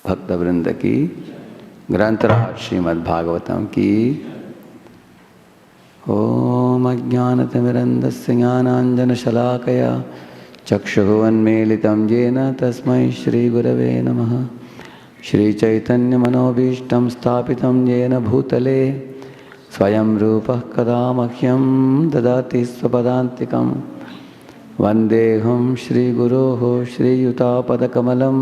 भक्त वृंद की, ग्रंथराज श्रीमद् भागवतम की। ओम अज्ञानतिमिरन्धस्य ज्ञानाञ्जनशलाकया चक्षुरुन्मीलितं येन तस्मै श्रीगुरवे नमः। श्रीचैतन्यमनोभीष्टं स्थापितं येन भूतले स्वयं रूपः कदा मह्यं ददाति स्वपदान्तिकं। वन्देऽहं श्रीगुरोः श्रीयुतापदकमलं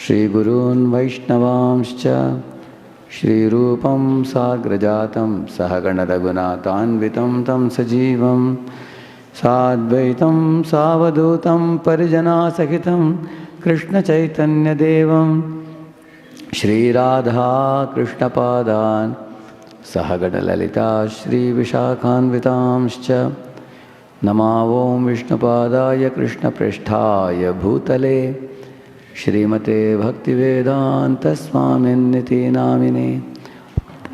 श्रीगुरून् वैष्णवांश्च श्रीरूपं साग्रजातं सहगणरघुनाथान्वितं तं सजीवं साद्वैतं सावधूतं परिजनासहितं कृष्णचैतन्यदेवं श्रीराधा कृष्णपादान् सहगणललिता श्रीविशाखान्वितांश्च नमो विष्णुपादाय कृष्णप्रेष्ठाय भूतले श्रीमते भक्तिवेदान्तस्वामिन्निति नामिने।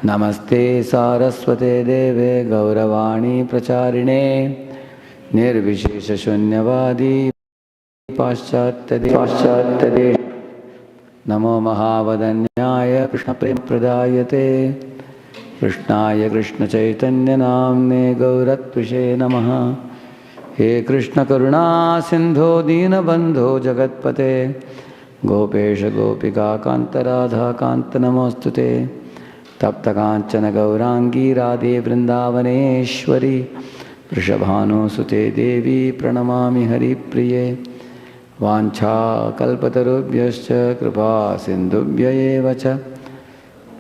नमस्ते सारस्वते देवे गौरवाणी प्रचारिणे निर्विशेषशून्यवादी पाश्चात्यदेश। नमो महावदन्याय कृष्णप्रेमप्रदायते कृष्णाय कृष्णचैतन्यनाम्ने गौरत्विषे नमः। हे कृष्ण करुणा सिंधो दीनबंधो जगत्पते गोपेश गोपिका कांत राधा कांत नमोस्तुते। तप्त कांचन गौरांगी राधे वृंदावनेश्वरी वृषभानुसुते देवी प्रणमामि हरिप्रिये। वाञ्छाकल्पतरुभ्यश्च कृपा सिन्धुभ्य एव च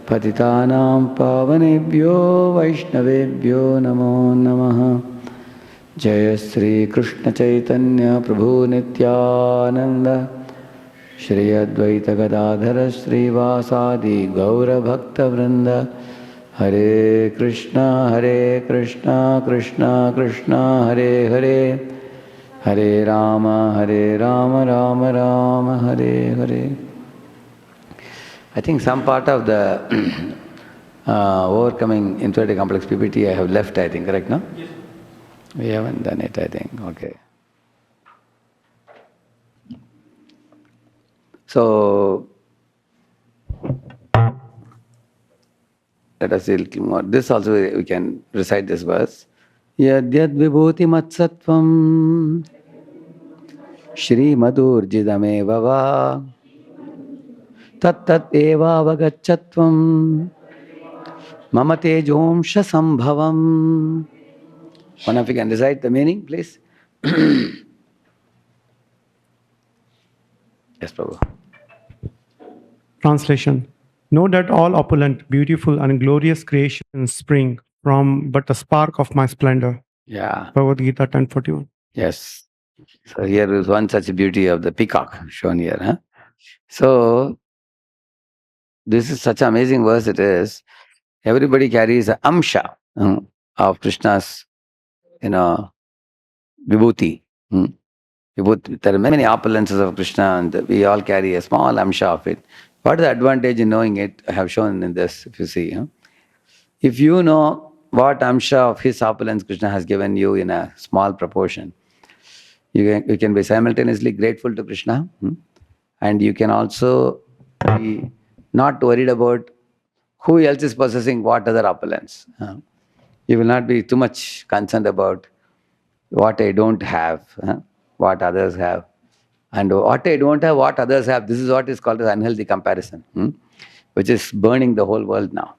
पतितानां पावनेभ्यो वैष्णवेभ्यो नमो नमः। जय श्री कृष्ण चैतन्य प्रभु Nityanand Shri Advaita Gadadhar श्रीवासादि गौरभक्तवृंद। Hare Krishna, Krishna Krishna, Hare Hare, Hare Rama, Rama Rama, Hare Hare. I think some part of the overcoming inferiority complex PPT I have left, I think, correct, no? Yes. We haven't done it, I think, okay. So, let us see a little more. This also we can recite this verse. Yad yad vibhuti matsatvam Shri madurjidameva va tat tat eva vagachatvam mama tejomsha sambhavam. One of you can recite the meaning, please? Yes, Prabhu. Translation. Know that all opulent, beautiful, and glorious creations spring from but a spark of my splendor. Yeah. Bhagavad Gita 10:41. Yes. So here is one such beauty of the peacock shown here. Huh? So this is such an amazing verse it is. Everybody carries an amsha of Krishna's, vibhuti. Vibhuti. There are many opulences of Krishna and we all carry a small amsha of it. What is the advantage in knowing it? I have shown in this, if you see. If you know what amsha of his opulence Krishna has given you in a small proportion, you can be simultaneously grateful to Krishna, and you can also be not worried about who else is possessing what other opulence. You will not be too much concerned about what I don't have, what others have. And what I don't have, what others have, this is what is called as unhealthy comparison, which is burning the whole world now.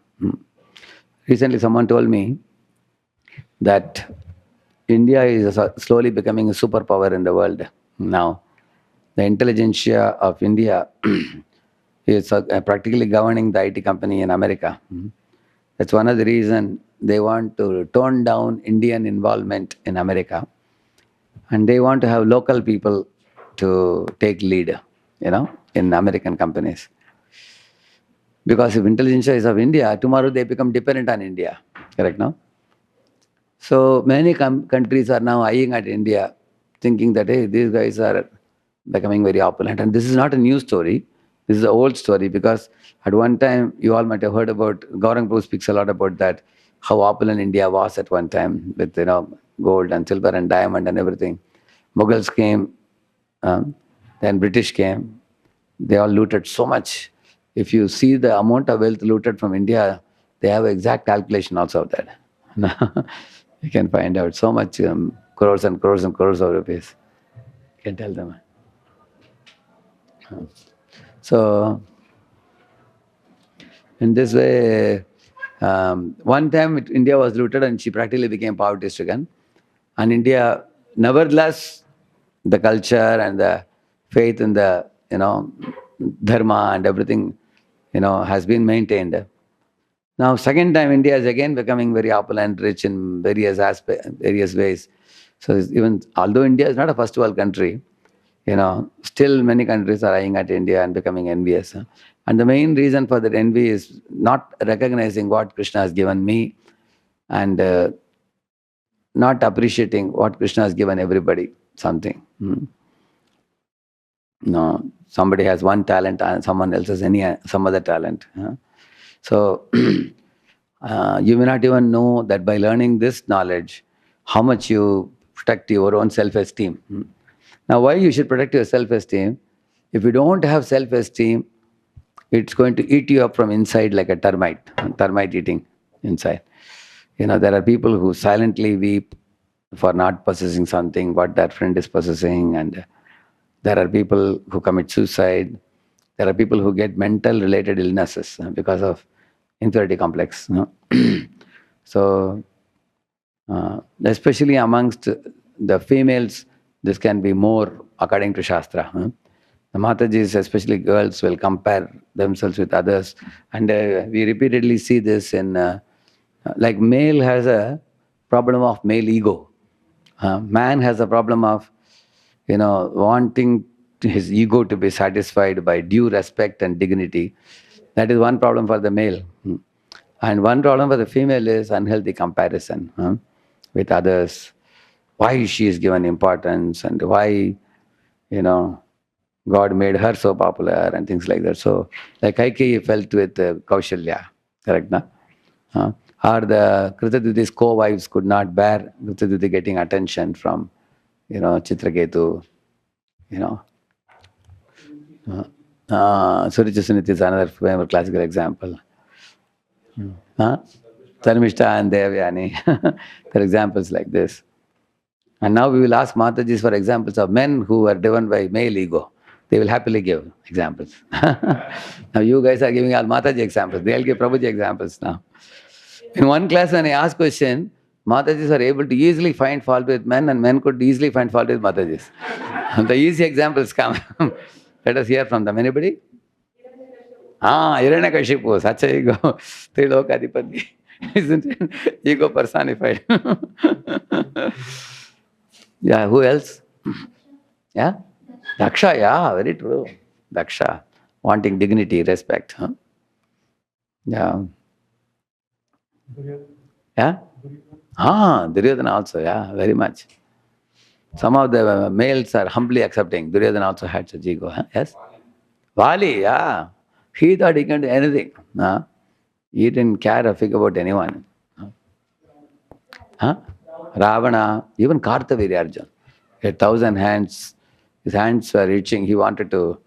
Recently someone told me that India is slowly becoming a superpower in the world now. The intelligentsia of India is practically governing the IT company in America. That's one of the reasons they want to tone down Indian involvement in America. And they want to have local people to take lead, in American companies. Because if intelligentsia is of India, tomorrow they become dependent on India. Correct, no? So many countries are now eyeing at India, thinking that, hey, these guys are becoming very opulent. And this is not a new story. This is an old story because at one time, you all might have heard about, Gaurang Prabhu speaks a lot about that, how opulent India was at one time with, gold and silver and diamond and everything. Mughals came, then British came. They all looted so much. If you see the amount of wealth looted from India, they have exact calculation also of that. You can find out so much crores and crores and crores of rupees. You can tell them. So, in this way, one time India was looted and she practically became poverty stricken. And India, nevertheless, the culture and the faith in the, dharma and everything, has been maintained. Now, second time, India is again becoming very opulent, rich in various ways. So even although India is not a first world country, still many countries are eyeing at India and becoming envious. And the main reason for that envy is not recognizing what Krishna has given me and not appreciating what Krishna has given everybody, something. No, somebody has one talent and someone else has some other talent. So you may not even know that by learning this knowledge, how much you protect your own self-esteem. Now, why you should protect your self-esteem? If you don't have self-esteem, it's going to eat you up from inside like a termite eating inside. There are people who silently weep for not possessing something what their friend is possessing, and there are people who commit suicide. There are people who get mental related illnesses because of inferiority complex. So, especially amongst the females, this can be more according to Shastra. The Matajis, especially girls, will compare themselves with others. And we repeatedly see this in, like male has a problem of male ego. Man has a problem of, wanting his ego to be satisfied by due respect and dignity. That is one problem for the male. And one problem for the female is unhealthy comparison with others. Why she is given importance and why, God made her so popular and things like that. So, like Kaikeyi felt with Kaushalya, correct, na? Or the Kritadyuti's co-wives could not bear Kritadyuti getting attention from, Chitraketu, you know. Surichasunit is another famous classical example. Dharmishta and Devyani. There are examples like this. And now we will ask Matajis for examples of men who are driven by male ego. They will happily give examples. Now you guys are giving all Mataji examples. They'll give Prabhuji examples now. In one class when I asked question, Matajis are able to easily find fault with men and men could easily find fault with Matajis. The easy examples come. Let us hear from them. Anybody? Hiranyakashipu, such a ego. Trilokadipati. Isn't it? Ego personified. Yeah, who else? Yeah? Daksha, yeah, very true. Daksha, wanting dignity, respect. Yeah. Yeah? Duryodhana also, yeah, very much. Some of the males are humbly accepting. Duryodhana also had such ego. Yes? Vali, yeah. He thought he can do anything. He didn't care a fig about anyone. Ravana, even Kartavirya Arjuna. He had 1,000 hands. His hands were reaching. He wanted to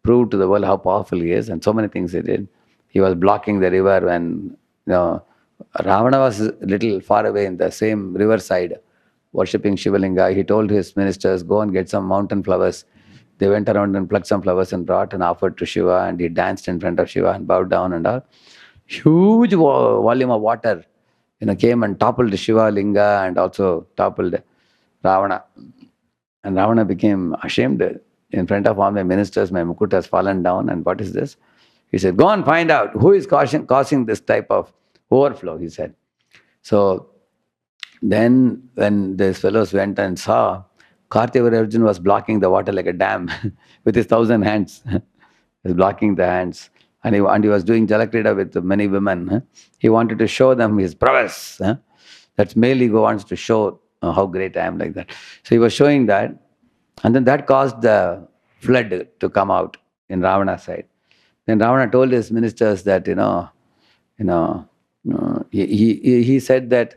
prove to the world how powerful he is, and so many things he did. He was blocking the river when Ravana was a little far away in the same riverside, worshipping Shivalinga. He told his ministers, go and get some mountain flowers. They went around and plucked some flowers and brought and offered to Shiva, and he danced in front of Shiva and bowed down and all. Huge volume of water came and toppled Shiva Linga and also toppled Ravana. And Ravana became ashamed in front of all my ministers. My mukut has fallen down, and what is this? He said, go and find out who is causing this type of overflow, he said. So then when these fellows went and saw, Kartivar Arjun was blocking the water like a dam with his 1,000 hands. He was blocking the hands. And he was doing Jalakrida with many women. He wanted to show them his prowess. That's male ego wants to show how great I am, like that. So he was showing that. And then that caused the flood to come out in Ravana's side. Then Ravana told his ministers that, he said that,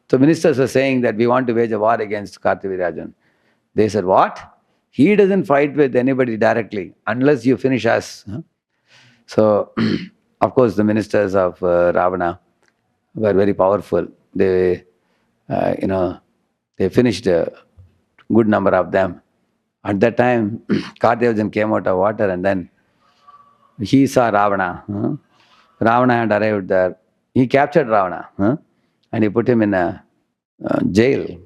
so ministers were saying that we want to wage a war against Kartavirajan. They said, what? He doesn't fight with anybody directly unless you finish us. So, of course, the ministers of Ravana were very powerful. They, they finished a good number of them. At that time, Kartavirajan came out of water and then he saw Ravana. Ravana had arrived there. He captured Ravana and he put him in a jail.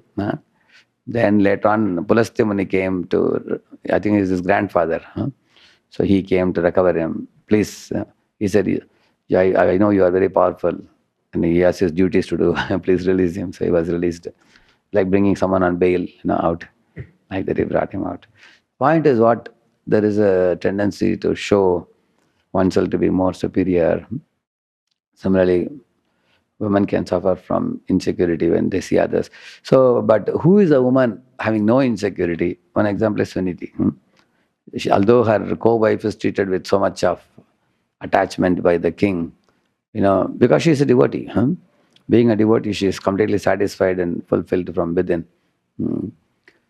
Then later on, Pulastya Muni came to, I think he's his grandfather. So he came to recover him. Please, he said, yeah, I know you are very powerful and he has his duties to do. Please release him. So he was released. Like bringing someone on bail out. Like that he brought him out. Point is what? There is a tendency to show oneself to be more superior. Similarly, women can suffer from insecurity when they see others. So, but who is a woman having no insecurity? One example is Suniti. Although her co-wife is treated with so much of attachment by the king, because she is a devotee. Being a devotee, she is completely satisfied and fulfilled from within.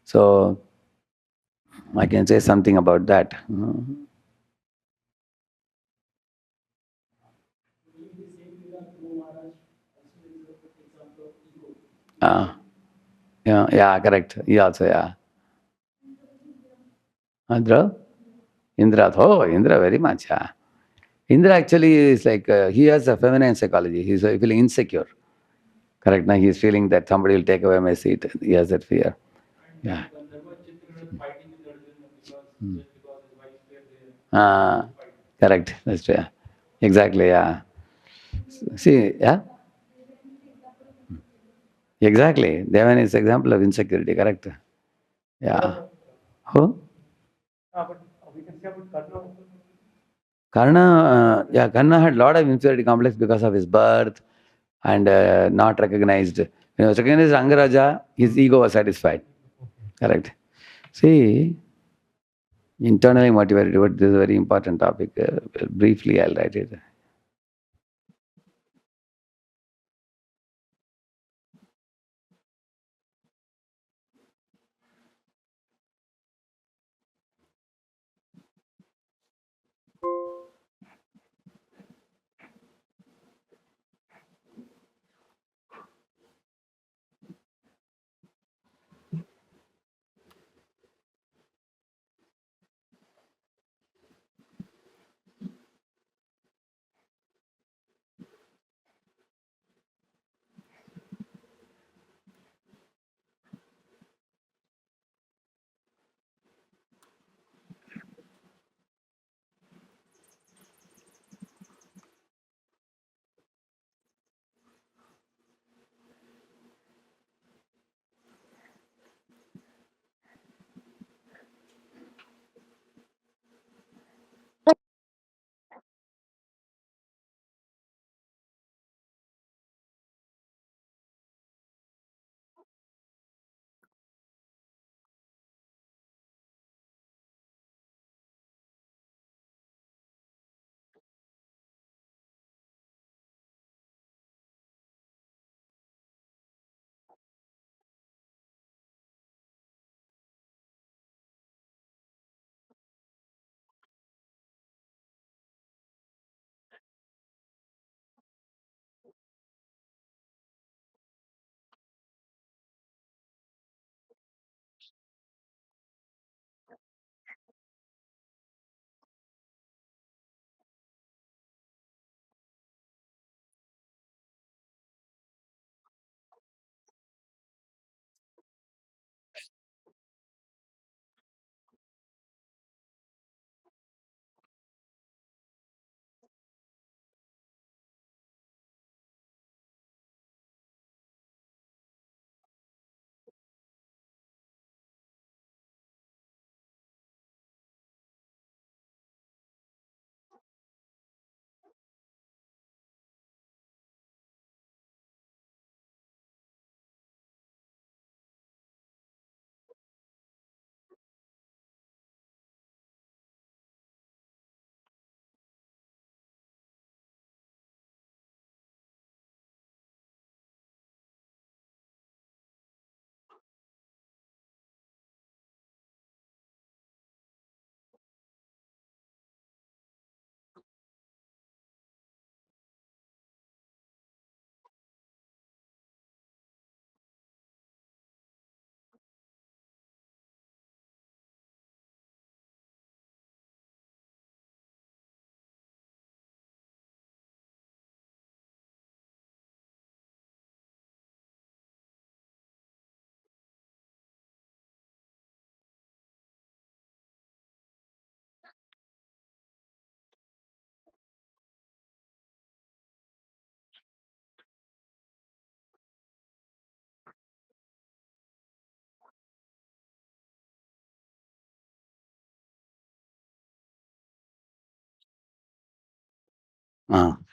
So, I can say something about that. Yeah, correct. He also, yeah. Andra? Indra, Indra very much, yeah. Indra actually is like, he has a feminine psychology. He's feeling insecure. Correct, now he's feeling that somebody will take away my seat. He has that fear. Yeah. Correct, that's true. Yeah. Exactly, yeah. See, yeah? Exactly. Devan is example of insecurity, correct? Yeah. Who? Karna, Karna had a lot of inferiority complex because of his birth, and not recognized. Recognized Angaraja, his ego was satisfied. Correct. See, internally motivated. This is a very important topic. Briefly, I'll write it.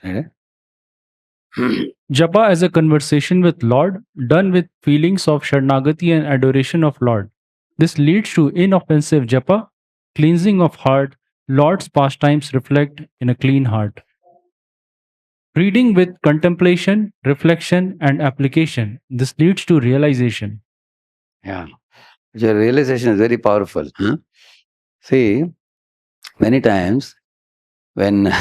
Right? Japa as a conversation with Lord, done with feelings of Sharnagati and adoration of Lord. This leads to inoffensive japa, cleansing of heart. Lord's pastimes reflect in a clean heart. Reading with contemplation, reflection, and application. This leads to realization. Yeah. Your realization is very powerful. Huh? See, many times when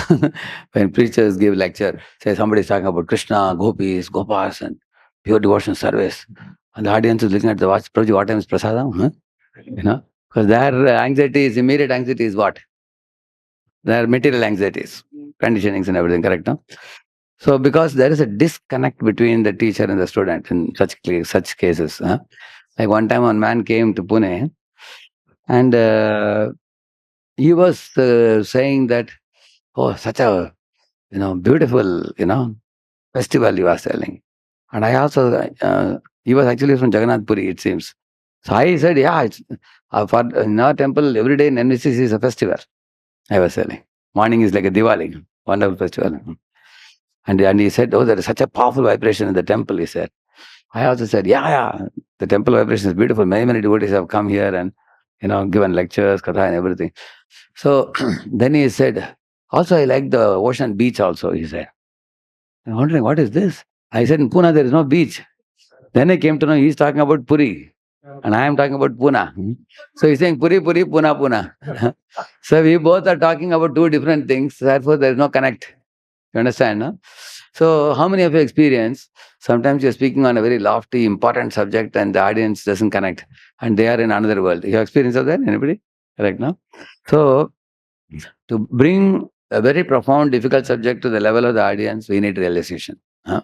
when preachers give lecture, say somebody is talking about Krishna, gopis, gopas, and pure devotional service, and the audience is looking at the watch. Prabhuji, what time is prasadam? Huh? Because their anxiety is immediate anxiety is what? Their material anxieties, conditionings, and everything. Correct? No? So because there is a disconnect between the teacher and the student in such cases. Huh? Like one time, one man came to Pune, and he was saying that, oh, such a beautiful festival you are selling. And I also, he was actually from Jagannath Puri, it seems. So I said, yeah, it's, for in our temple, every day in NVCC is a festival. I was telling. Morning is like a Diwali, wonderful festival. And he said, oh, there is such a powerful vibration in the temple, he said. I also said, yeah, the temple vibration is beautiful. Many devotees have come here and, given lectures, katha and everything. So then he said, also I like the ocean beach also, he said. I'm wondering, what is this? I said, in Pune, there is no beach. Then I came to know he's talking about Puri and I am talking about Pune. So he's saying Puri, Pune, Pune. So we both are talking about two different things. Therefore, there is no connect. You understand, no? So how many of you experience, sometimes you're speaking on a very lofty, important subject and the audience doesn't connect and they are in another world. You have experience of that? Anybody? Correct, no? So to bring a very profound, difficult subject to the level of the audience, we need realization. Huh?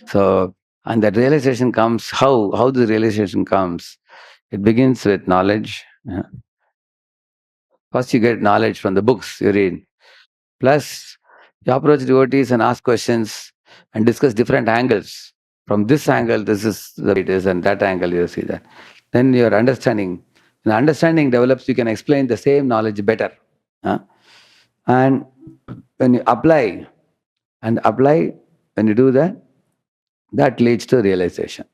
So, and that realization comes, how the realization comes? It begins with knowledge. First you get knowledge from the books you read. Plus, you approach devotees and ask questions and discuss different angles. From this angle, this is the way it is, and that angle you see that. Then your understanding, when understanding develops, you can explain the same knowledge better. Huh? And when you apply, when you do that, that leads to realization.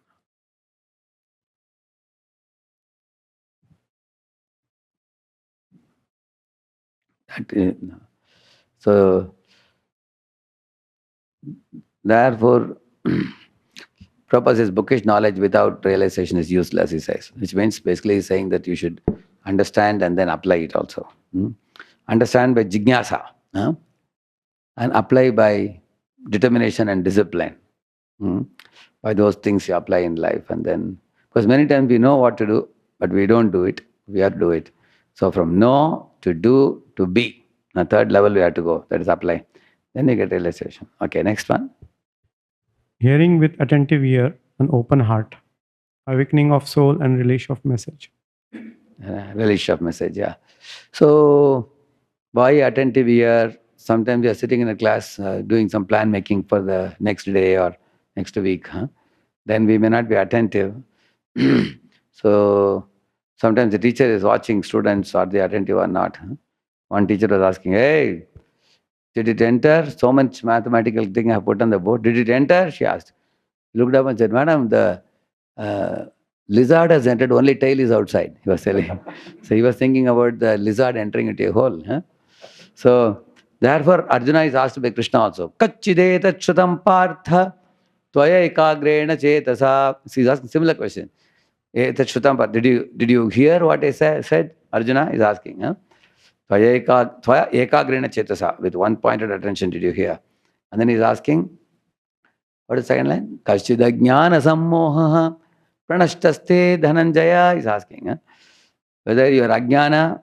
So, therefore, Prabhupada says bookish knowledge without realization is useless, he says, which means basically he's saying that you should understand and then apply it also. Understand by jignasa, and apply by determination and discipline. By those things you apply in life. And then, because many times we know what to do, but we don't do it. We have to do it. So from know to do to be, the third level we have to go, that is apply. Then you get realization. Okay, next one. Hearing with attentive ear and open heart. Awakening of soul and release of message. Release of message, yeah. So, by attentive ear, sometimes you are sitting in a class doing some plan making for the next day or next week. Then we may not be attentive. So, sometimes the teacher is watching students, are they attentive or not. One teacher was asking, hey, did it enter? So much mathematical thing I have put on the board. Did it enter? She asked. He looked up and said, madam, the lizard has entered, only tail is outside, he was telling. So he was thinking about the lizard entering into a hole. So therefore Arjuna is asked by Krishna also. Kachideta chutam partha tvaya ekagrena chetasa. He's asking similar question. Did you hear what I said? Arjuna is asking. Tvaya ekagrena chetasa. With one pointed attention did you hear? And then he's asking, what is the second line? Kashchida jnana sammoha pranashtaste dhananjaya. Is asking whether your ajnana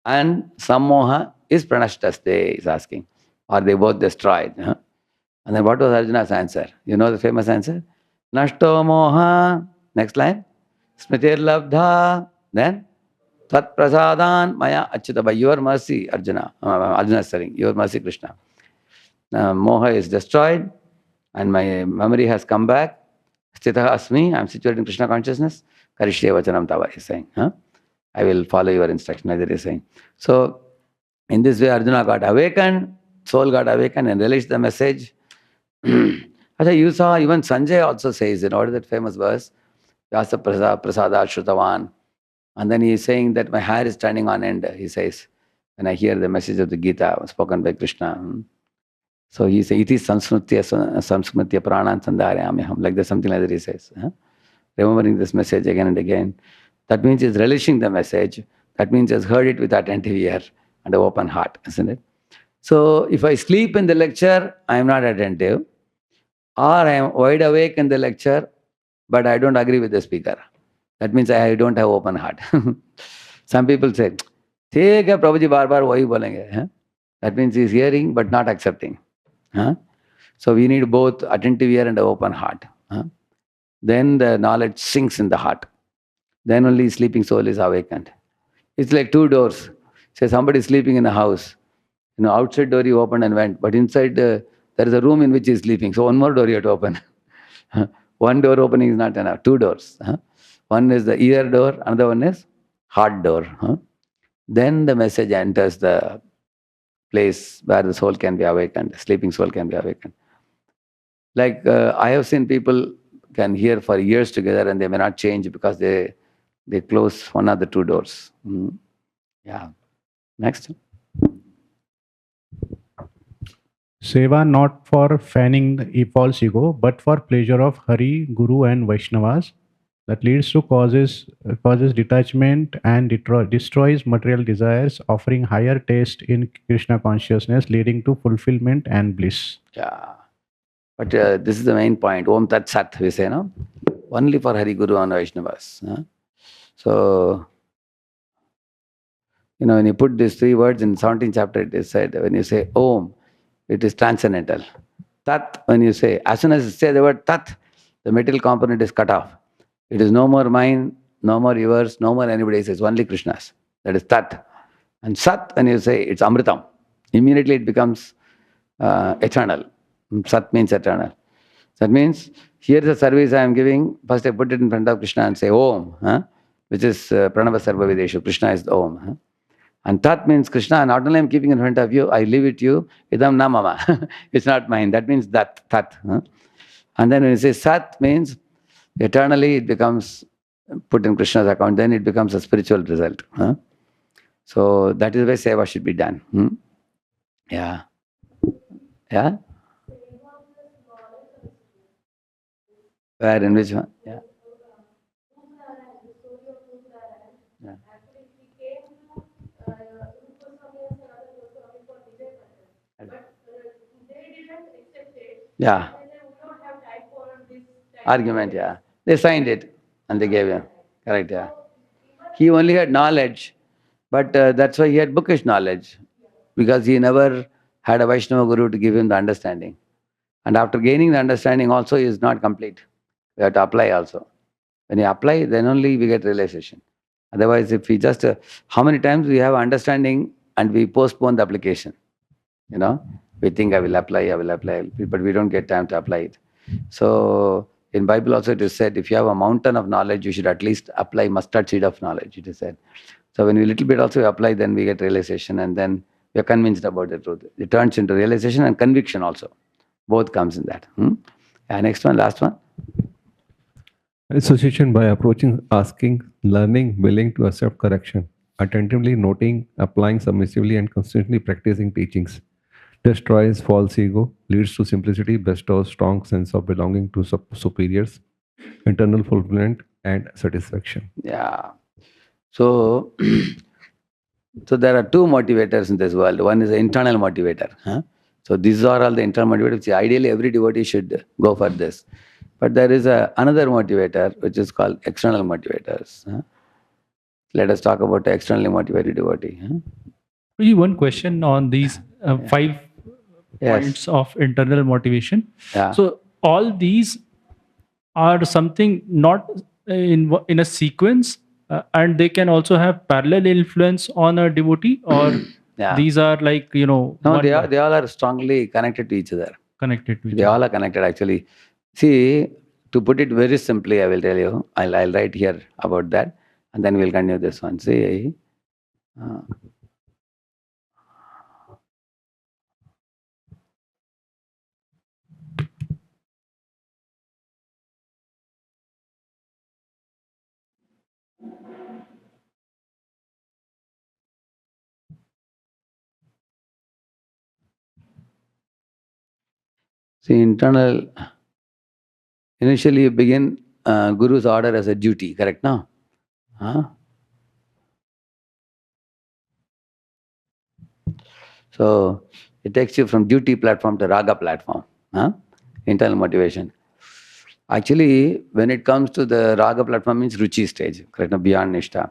and sammoha is pranashtaste, is asking. Are they both destroyed? And then what was Arjuna's answer? You know the famous answer? Nashto moha. Next line. Smritir labdha. Then Tat prasadan maya achyuta. By your mercy, Arjuna. Arjuna is saying, your mercy, Krishna. Moha is destroyed and my memory has come back. Sthitah asmi, I am situated in Krishna consciousness. Karishye vachanam tava, is saying. I will follow your instruction, as it is saying. So, in this way, Arjuna got awakened, soul got awakened and released the message. Achha, you saw even Sanjay also says, what is that famous verse? Vyasa prasada shrutavan. And then he is saying that my hair is standing on end, he says, when I hear the message of the Gita spoken by Krishna. So he says, iti samsmritya pranan sandharyamyaham. Like that, something like that he says. Remembering this message again and again. That means he's relishing the message. That means he's heard it with attentive ear and an open heart, isn't it? So if I sleep in the lecture, I am not attentive. Or I am wide awake in the lecture, but I don't agree with the speaker. That means I don't have open heart. Some people say, "Theek hai, Prabhuji bar bar wahi bolenge." That means he is hearing but not accepting. So we need both attentive ear and an open heart. Then the knowledge sinks in the heart. Then only sleeping soul is awakened. It's like two doors. Say somebody is sleeping in a house. Outside door you opened and went, but inside there is a room in which he is sleeping. So one more door you have to open. One door opening is not enough. Two doors. One is the ear door, another one is heart door. Then the message enters the place where the soul can be awakened, sleeping soul can be awakened. Like I have seen people can hear for years together and they may not change because they close one of the two doors. Yeah. Next. Seva not for fanning the false ego, but for pleasure of Hari, Guru, and Vaishnavas. That leads to causes detachment and destroys material desires, offering higher taste in Krishna consciousness, leading to fulfillment and bliss. Yeah. But this is the main point. Om Tat Sat, we say, no? Only for Hari, Guru, and Vaishnavas. So, when you put these three words in 17th chapter, it is said, when you say Om, it is transcendental. Tat, when you say, as soon as you say the word Tat, the material component is cut off. It is no more mine, no more yours, no more anybody's, it's only Krishna's. That is Tat. And Sat, when you say, it's Amritam. Immediately it becomes eternal. Sat means eternal. That means, here's the service I am giving. First I put it in front of Krishna and say Om, which is Pranava Sarva Videshu. Krishna is the Om. And Tat means Krishna, not only I'm keeping in front of you, I leave it to you, idam na mama. It's not mine. That means that, Tat. And then when you say Sat means eternally it becomes put in Krishna's account, then it becomes a spiritual result. So that is why seva should be done. Yeah. Yeah? Where, in which one? Yeah. Yeah. Yeah. Argument, yeah. They signed it and they gave him. Correct, yeah. He only had knowledge, but that's why he had bookish knowledge, because he never had a Vaishnava Guru to give him the understanding. And after gaining the understanding also, he is not complete. We have to apply also. When you apply, then only we get realization. Otherwise, if we just, how many times we have understanding and we postpone the application? We think I will apply, but we don't get time to apply it. So, in Bible also it is said, if you have a mountain of knowledge, you should at least apply mustard seed of knowledge, it is said. So when we little bit also apply, then we get realization and then we are convinced about the truth. It turns into realization and conviction also. Both comes in that. And next one, last one. Association by approaching, asking, learning, willing to accept correction, attentively noting, applying submissively, and constantly practicing teachings. Destroys false ego, leads to simplicity, bestows strong sense of belonging to superiors, internal fulfillment, and satisfaction. Yeah. So, so there are two motivators in this world. One is the internal motivator. So these are all the internal motivators. Ideally, every devotee should go for this. But there is another motivator, which is called external motivators. Let us talk about the externally motivated devotee. One question on these 5 points of internal motivation. Yeah. So all these are something not in a sequence, and they can also have parallel influence on a devotee, or these are like, No, they all are strongly connected to each other. Connected to each They all are connected actually. See, to put it very simply, I will tell you, I'll write here about that, and then we'll continue this one. See, internal, initially you begin Guru's order as a duty, correct now? So it takes you from duty platform to raga platform, internal motivation. Actually, when it comes to the raga platform, means ruchi stage, correct now, beyond nishta.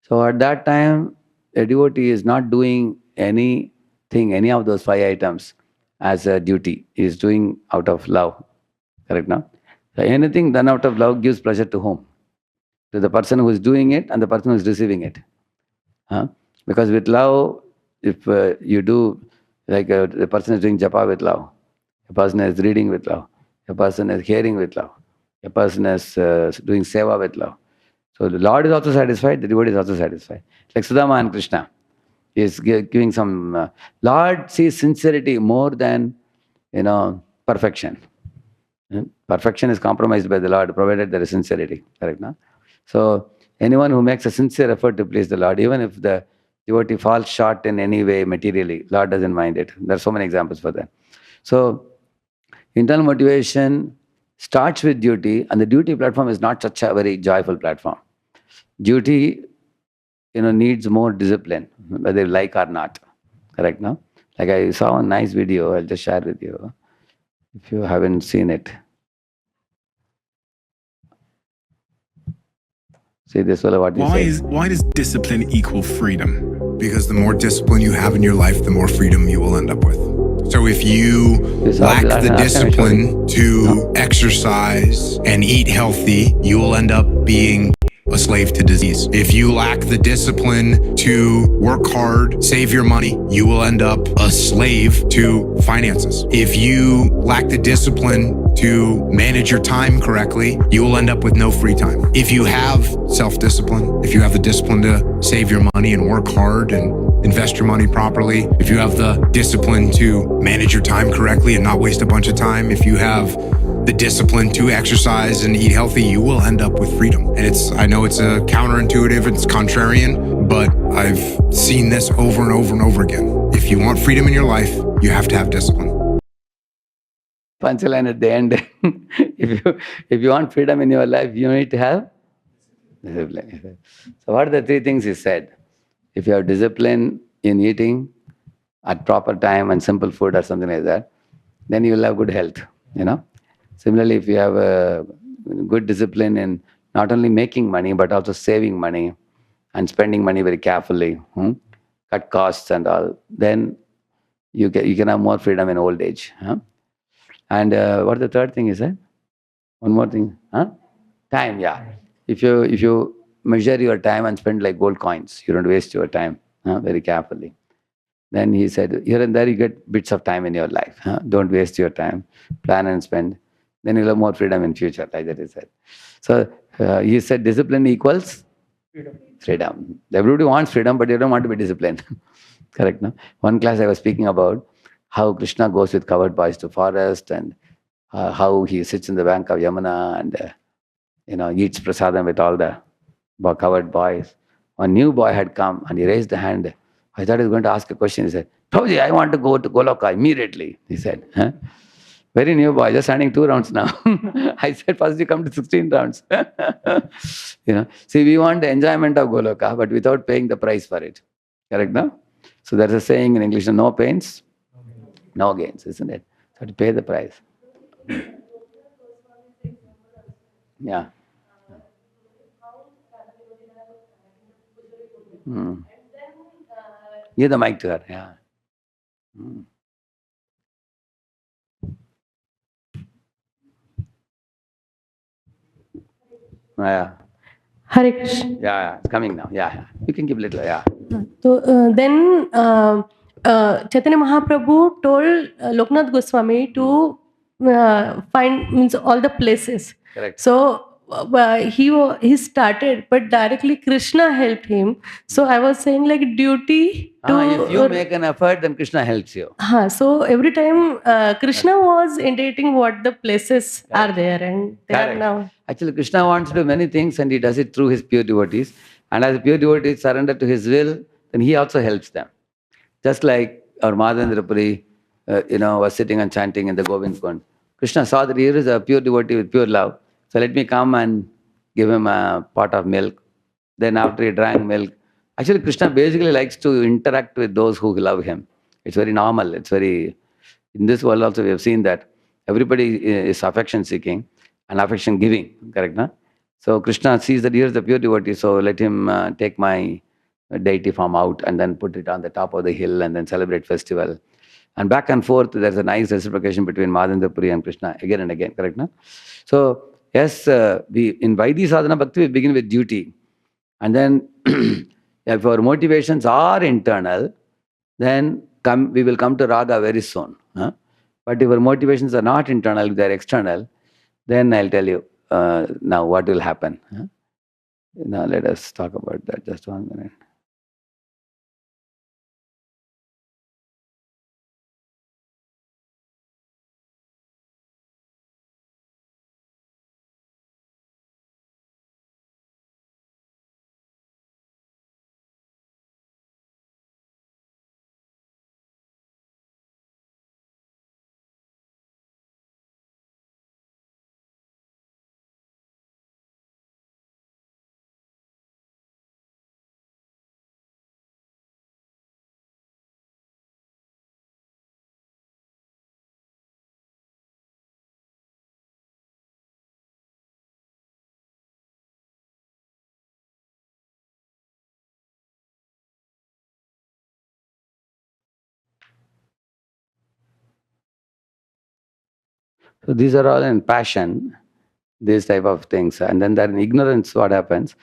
So at that time, a devotee is not doing anything, any of those 5 items as a duty. He is doing out of love, correct now? So anything done out of love gives pleasure to whom? To the person who is doing it and the person who is receiving it. Because with love, if you do, like the person is doing japa with love, a person is reading with love, a person is hearing with love, a person is doing seva with love. So the Lord is also satisfied, the devotee is also satisfied. Like Sudama and Krishna is giving some... Lord sees sincerity more than, perfection. Perfection is compromised by the Lord, provided there is sincerity. Correct, no? So anyone who makes a sincere effort to please the Lord, even if the devotee falls short in any way materially, Lord doesn't mind it. There are so many examples for that. So internal motivation starts with duty, and the duty platform is not such a very joyful platform. Duty, needs more discipline, whether you like or not. Correct, no? Like I saw a nice video, I'll just share with you, if you haven't seen it. See this fellow, what he says. Why does discipline equal freedom? Because the more discipline you have in your life, the more freedom you will end up with. So if you lack the discipline to exercise and eat healthy, you will end up being a slave to disease. If you lack the discipline to work hard, save your money, you will end up a slave to finances. If you lack the discipline to manage your time correctly, you will end up with no free time. If you have self-discipline, if you have the discipline to save your money and work hard and invest your money properly, if you have the discipline to manage your time correctly and not waste a bunch of time, if you have the discipline to exercise and eat healthy, you will end up with freedom. And I know it's a counterintuitive, it's contrarian, but I've seen this over and over and over again. If you want freedom in your life, you have to have discipline. Punchline at the end. if you want freedom in your life, you need to have discipline. So what are the three things he said? If you have discipline in eating at proper time and simple food or something like that, then you will have good health, Similarly, if you have a good discipline in not only making money, but also saving money and spending money very carefully, cut costs and all, then you can have more freedom in old age. And what the third thing is that? One more thing. Time, yeah. If you measure your time and spend like gold coins, you don't waste your time very carefully. Then he said, here and there you get bits of time in your life. Don't waste your time. Plan and spend. Then you'll have more freedom in future, like that he said. So he said discipline equals freedom. Everybody wants freedom, but they don't want to be disciplined. Correct, no? One class I was speaking about how Krishna goes with covered boys to forest, and how he sits in the bank of Yamuna and eats prasadam with all the covered boys. One new boy had come and he raised the hand. I thought he was going to ask a question. He said, Prabhuji, I want to go to Goloka immediately. He said, very new boy, just standing 2 rounds now. I said, first you come to 16 rounds. See, we want the enjoyment of Goloka, but without paying the price for it. Correct, no? So there's a saying in English, no pains, no gains, isn't it? So to pay the price. Yeah. Give the mic to her, yeah. Yeah. Hare Krishna. Yeah, it's coming now. Yeah. You can give little, yeah. So then Chaitanya Mahaprabhu told Loknath Goswami to find means all the places. Correct. So he started, but directly Krishna helped him. So I was saying like duty to. If you make an effort, then Krishna helps you. So every time Krishna was indicating what the places are there, and they are now. Actually, Krishna wants to do many things, and he does it through his pure devotees. And as pure devotees surrender to his will, then he also helps them. Just like our Madhendra Puri, was sitting and chanting in the Govind Kund. Krishna saw that here is a pure devotee with pure love. So let me come and give him a pot of milk. Then after he drank milk, actually Krishna basically likes to interact with those who love him. It's very normal. In this world also we have seen that everybody is affection seeking and affection giving, correct, no? So Krishna sees that here is the pure devotee, so let him take my deity form out and then put it on the top of the hill and then celebrate festival. And back and forth, there's a nice reciprocation between Madhendra Puri and Krishna again and again, correct, no? So yes, in Vaidhi Sadhana Bhakti, we begin with duty. And then if our motivations are internal, then we will come to raga very soon. But if our motivations are not internal, they are external, then I'll tell you now what will happen. Now let us talk about that. Just 1 minute. So these are all in passion, these type of things. And then there in ignorance, what happens?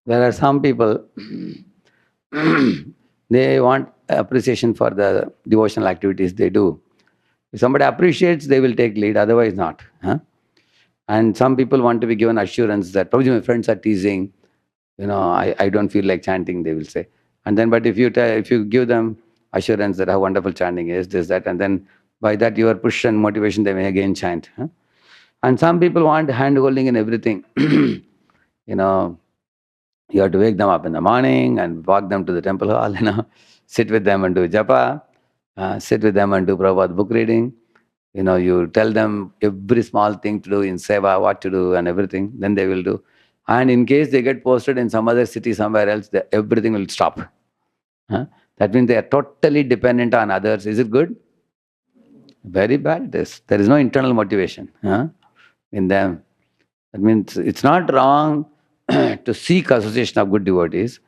There are some people, they want appreciation for the devotional activities they do. If somebody appreciates, they will take lead, otherwise not. Huh? And some people want to be given assurance that, probably my friends are teasing, I don't feel like chanting, they will say. And then, but if you give them assurance that how wonderful chanting is, this, that, and then by that your push and motivation, they may again chant. Huh? And some people want hand holding and everything. You have to wake them up in the morning and walk them to the temple hall, sit with them and do japa, sit with them and do Prabhupada book reading. You tell them every small thing to do in seva, what to do and everything, then they will do. And in case they get posted in some other city somewhere else, everything will stop. Huh? That means they are totally dependent on others. Is it good? Very bad. There is no internal motivation in them. That means it's not wrong to seek association of good devotees,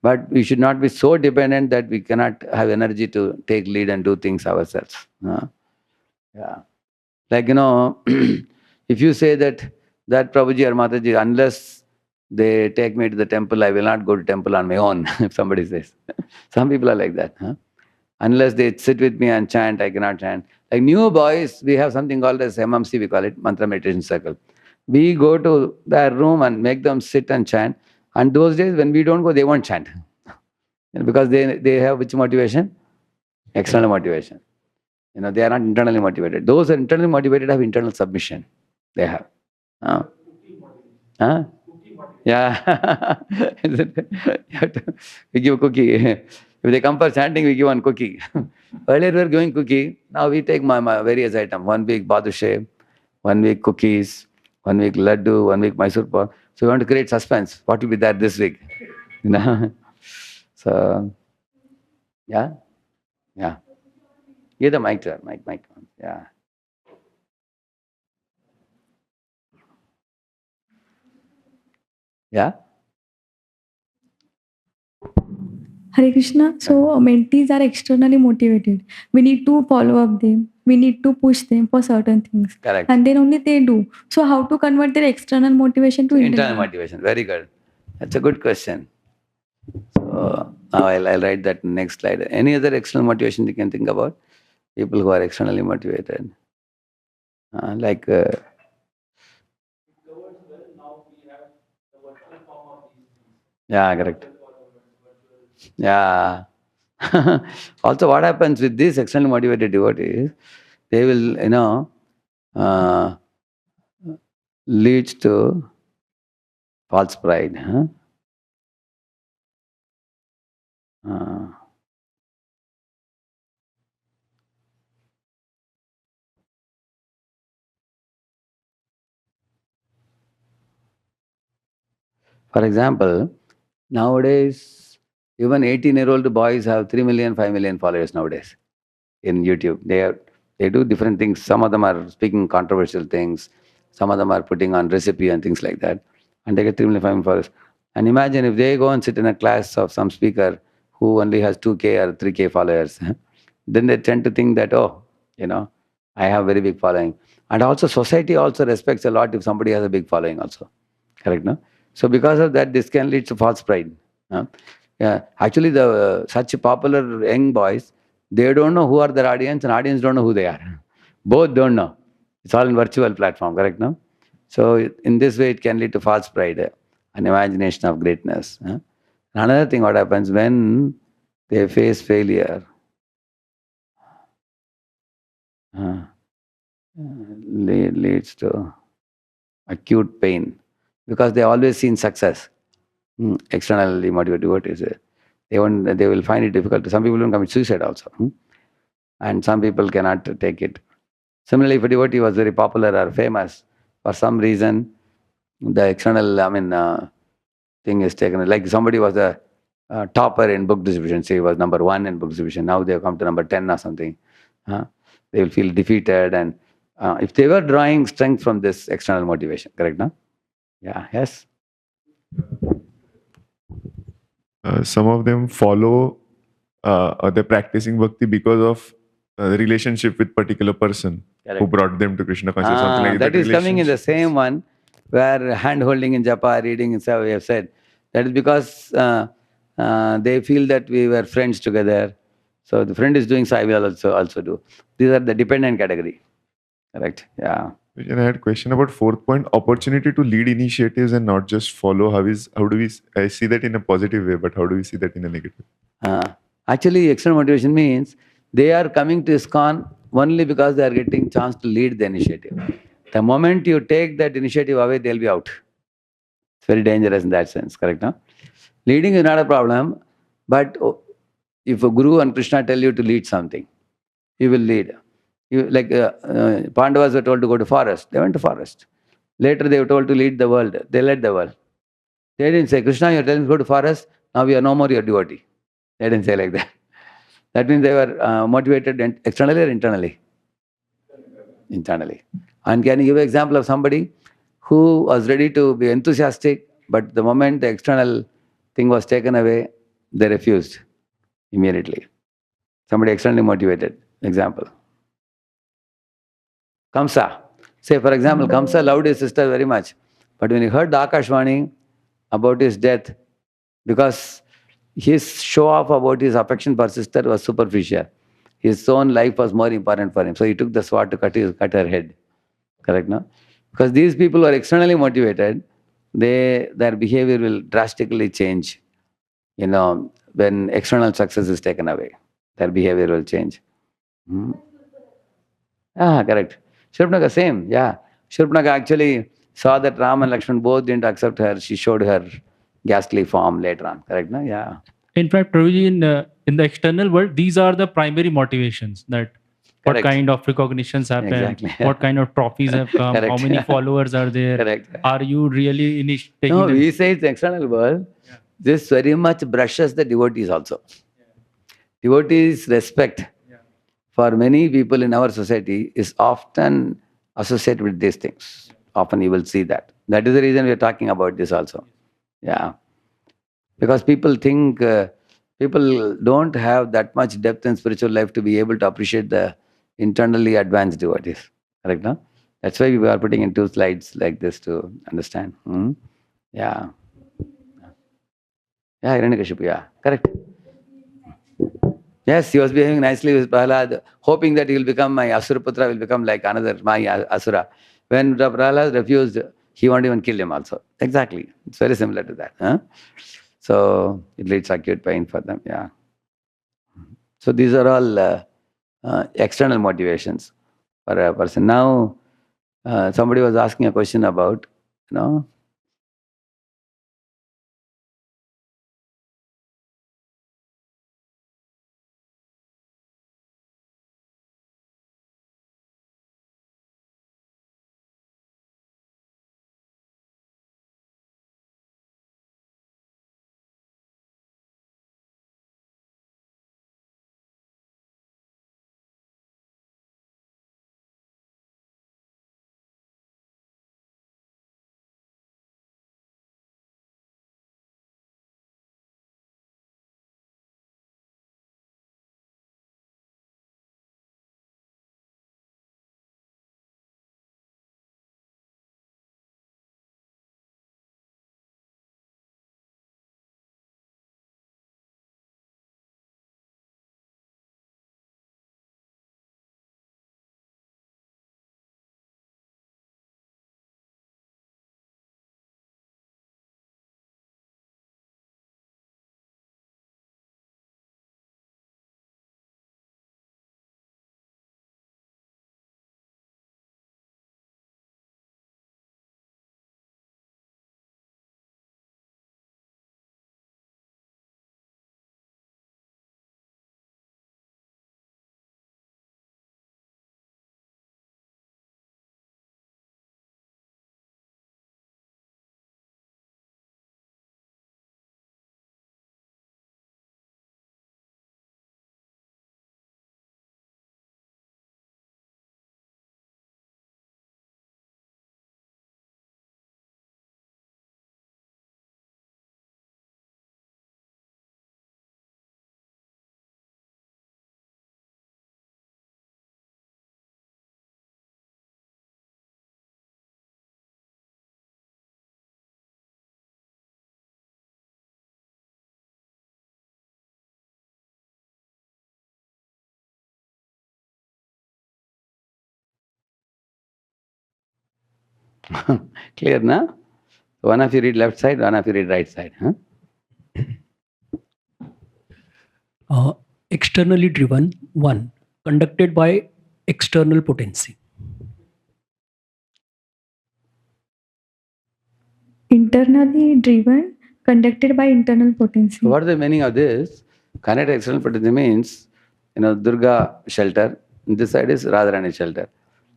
but we should not be so dependent that we cannot have energy to take lead and do things ourselves. Yeah. Like, if you say that Prabhuji or Mataji, unless they take me to the temple, I will not go to temple on my own, if somebody says. Some people are like that. Unless they sit with me and chant, I cannot chant. Like new boys, we have something called as MMC, we call it, Mantra Meditation Circle. We go to their room and make them sit and chant. And those days when we don't go, they won't chant. Because they have which motivation? External motivation. They are not internally motivated. Those who are internally motivated have internal submission. They have. Yeah. We give a cookie. If they come for chanting, we give one cookie. Earlier we were giving cookie. Now we take my various items. 1 week badushe, 1 week cookies, 1 week laddu, 1 week Mysore pak. So we want to create suspense. What will be there this week? So, yeah. Give the mic to her. Mic. Yeah. Yeah. Hare Krishna. So mentees are externally motivated. We need to follow up them. We need to push them for certain things. Correct. And then only they do. So how to convert their external motivation to internal motivation? Very good. That's a good question. So now I'll write that next slide. Any other external motivation you can think about? People who are externally motivated. Yeah, correct. Yeah. Also, what happens with these externally motivated devotees, they will, leads to false pride. For example, nowadays, even 18-year-old boys have 3 million, 5 million followers nowadays in YouTube. They do different things. Some of them are speaking controversial things. Some of them are putting on recipe and things like that. And they get 3 million, 5 million followers. And imagine if they go and sit in a class of some speaker who only has 2K or 3K followers, then they tend to think that, I have very big following. And also society also respects a lot if somebody has a big following also. Correct, no? So because of that, this can lead to false pride. Yeah. Actually, such popular young boys, they don't know who are their audience and audience don't know who they are. Both don't know. It's all in virtual platform, correct, no? So in this way, it can lead to false pride, an imagination of greatness. Another thing, what happens when they face failure, leads to acute pain, because they always seen success. Externally motivated devotees, they will find it difficult. Some people will commit suicide also, and some people cannot take it. Similarly, if a devotee was very popular or famous, for some reason, the external, thing is taken. Like somebody was a topper in book distribution, say he was number 1 in book distribution. Now they have come to number 10 or something. they will feel defeated, and if they were drawing strength from this external motivation, correct, no? Yeah, yes. Some of them follow they're practicing bhakti because of the relationship with particular person who Correct. brought them to Krishna consciousness, something like that. That is coming in the relationship same one where hand holding in japa, reading in we have said. That is because they feel that we were friends together. So the friend is doing, so I will also do. These are the dependent category. Correct. Yeah. And I had a question about fourth point: opportunity to lead initiatives and not just follow. How do we? I see that in a positive way, but how do we see that in a negative? Actually, external motivation means they are coming to ISKCON only because they are getting chance to lead the initiative. The moment you take that initiative away, they'll be out. It's very dangerous in that sense, correct? No? Leading is not a problem, but if a Guru and Krishna tell you to lead something, you will lead. Pandavas were told to go to forest. They went to forest. Later they were told to lead the world. They led the world. They didn't say, Krishna, you're telling us to go to forest. Now we are no more your devotee. They didn't say like that. That means they were motivated externally or internally? Internally. And can you give an example of somebody who was ready to be enthusiastic, but the moment the external thing was taken away, they refused immediately? Somebody externally motivated. Example. Kamsa. Say, for example, Kamsa loved his sister very much. But when he heard the Akashvani about his death, because his show off about his affection for sister was superficial, his own life was more important for him. So he took the sword to cut her head. Correct, no? Because these people who are externally motivated, their behavior will drastically change. When external success is taken away, their behavior will change. Correct. Shurpanaka, same, yeah. Shurpanaka actually saw that Ram and Lakshman both didn't accept her. She showed her ghastly form later on. Correct, no? Yeah. In fact, Prabhuji, in the external world, these are the primary motivations, that what Correct. kind of recognitions happen, Exactly. what kind of trophies have come, how Correct. many followers are there, Correct. are you really taking No, them? we say it's external world. This very much brushes the devotees also. Devotees' respect for many people in our society is often associated with these things. Often you will see that. That is the reason we are talking about this also. Yeah. Because people think, people don't have that much depth in spiritual life to be able to appreciate the internally advanced devotees. Correct, no? That's why we are putting in 2 slides like this to understand. Yeah. Yeah, Hiranyakashipu, yeah. Correct. Yes, he was behaving nicely with Prahlad, hoping that he will become my Asuraputra, will become like another, my Asura. When Prahlad refused, he won't even kill him also. Exactly. It's very similar to that. Huh? So it leads acute pain for them, yeah. So these are all external motivations for a person. Now, somebody was asking a question about, you know, Clear, na? One of you read left side, one of you read right side. Huh? Externally driven, one, conducted by external potency. Internally driven, conducted by internal potency. So what is the meaning of this? Connected external potency means, Durga shelter. This side is Radharani shelter.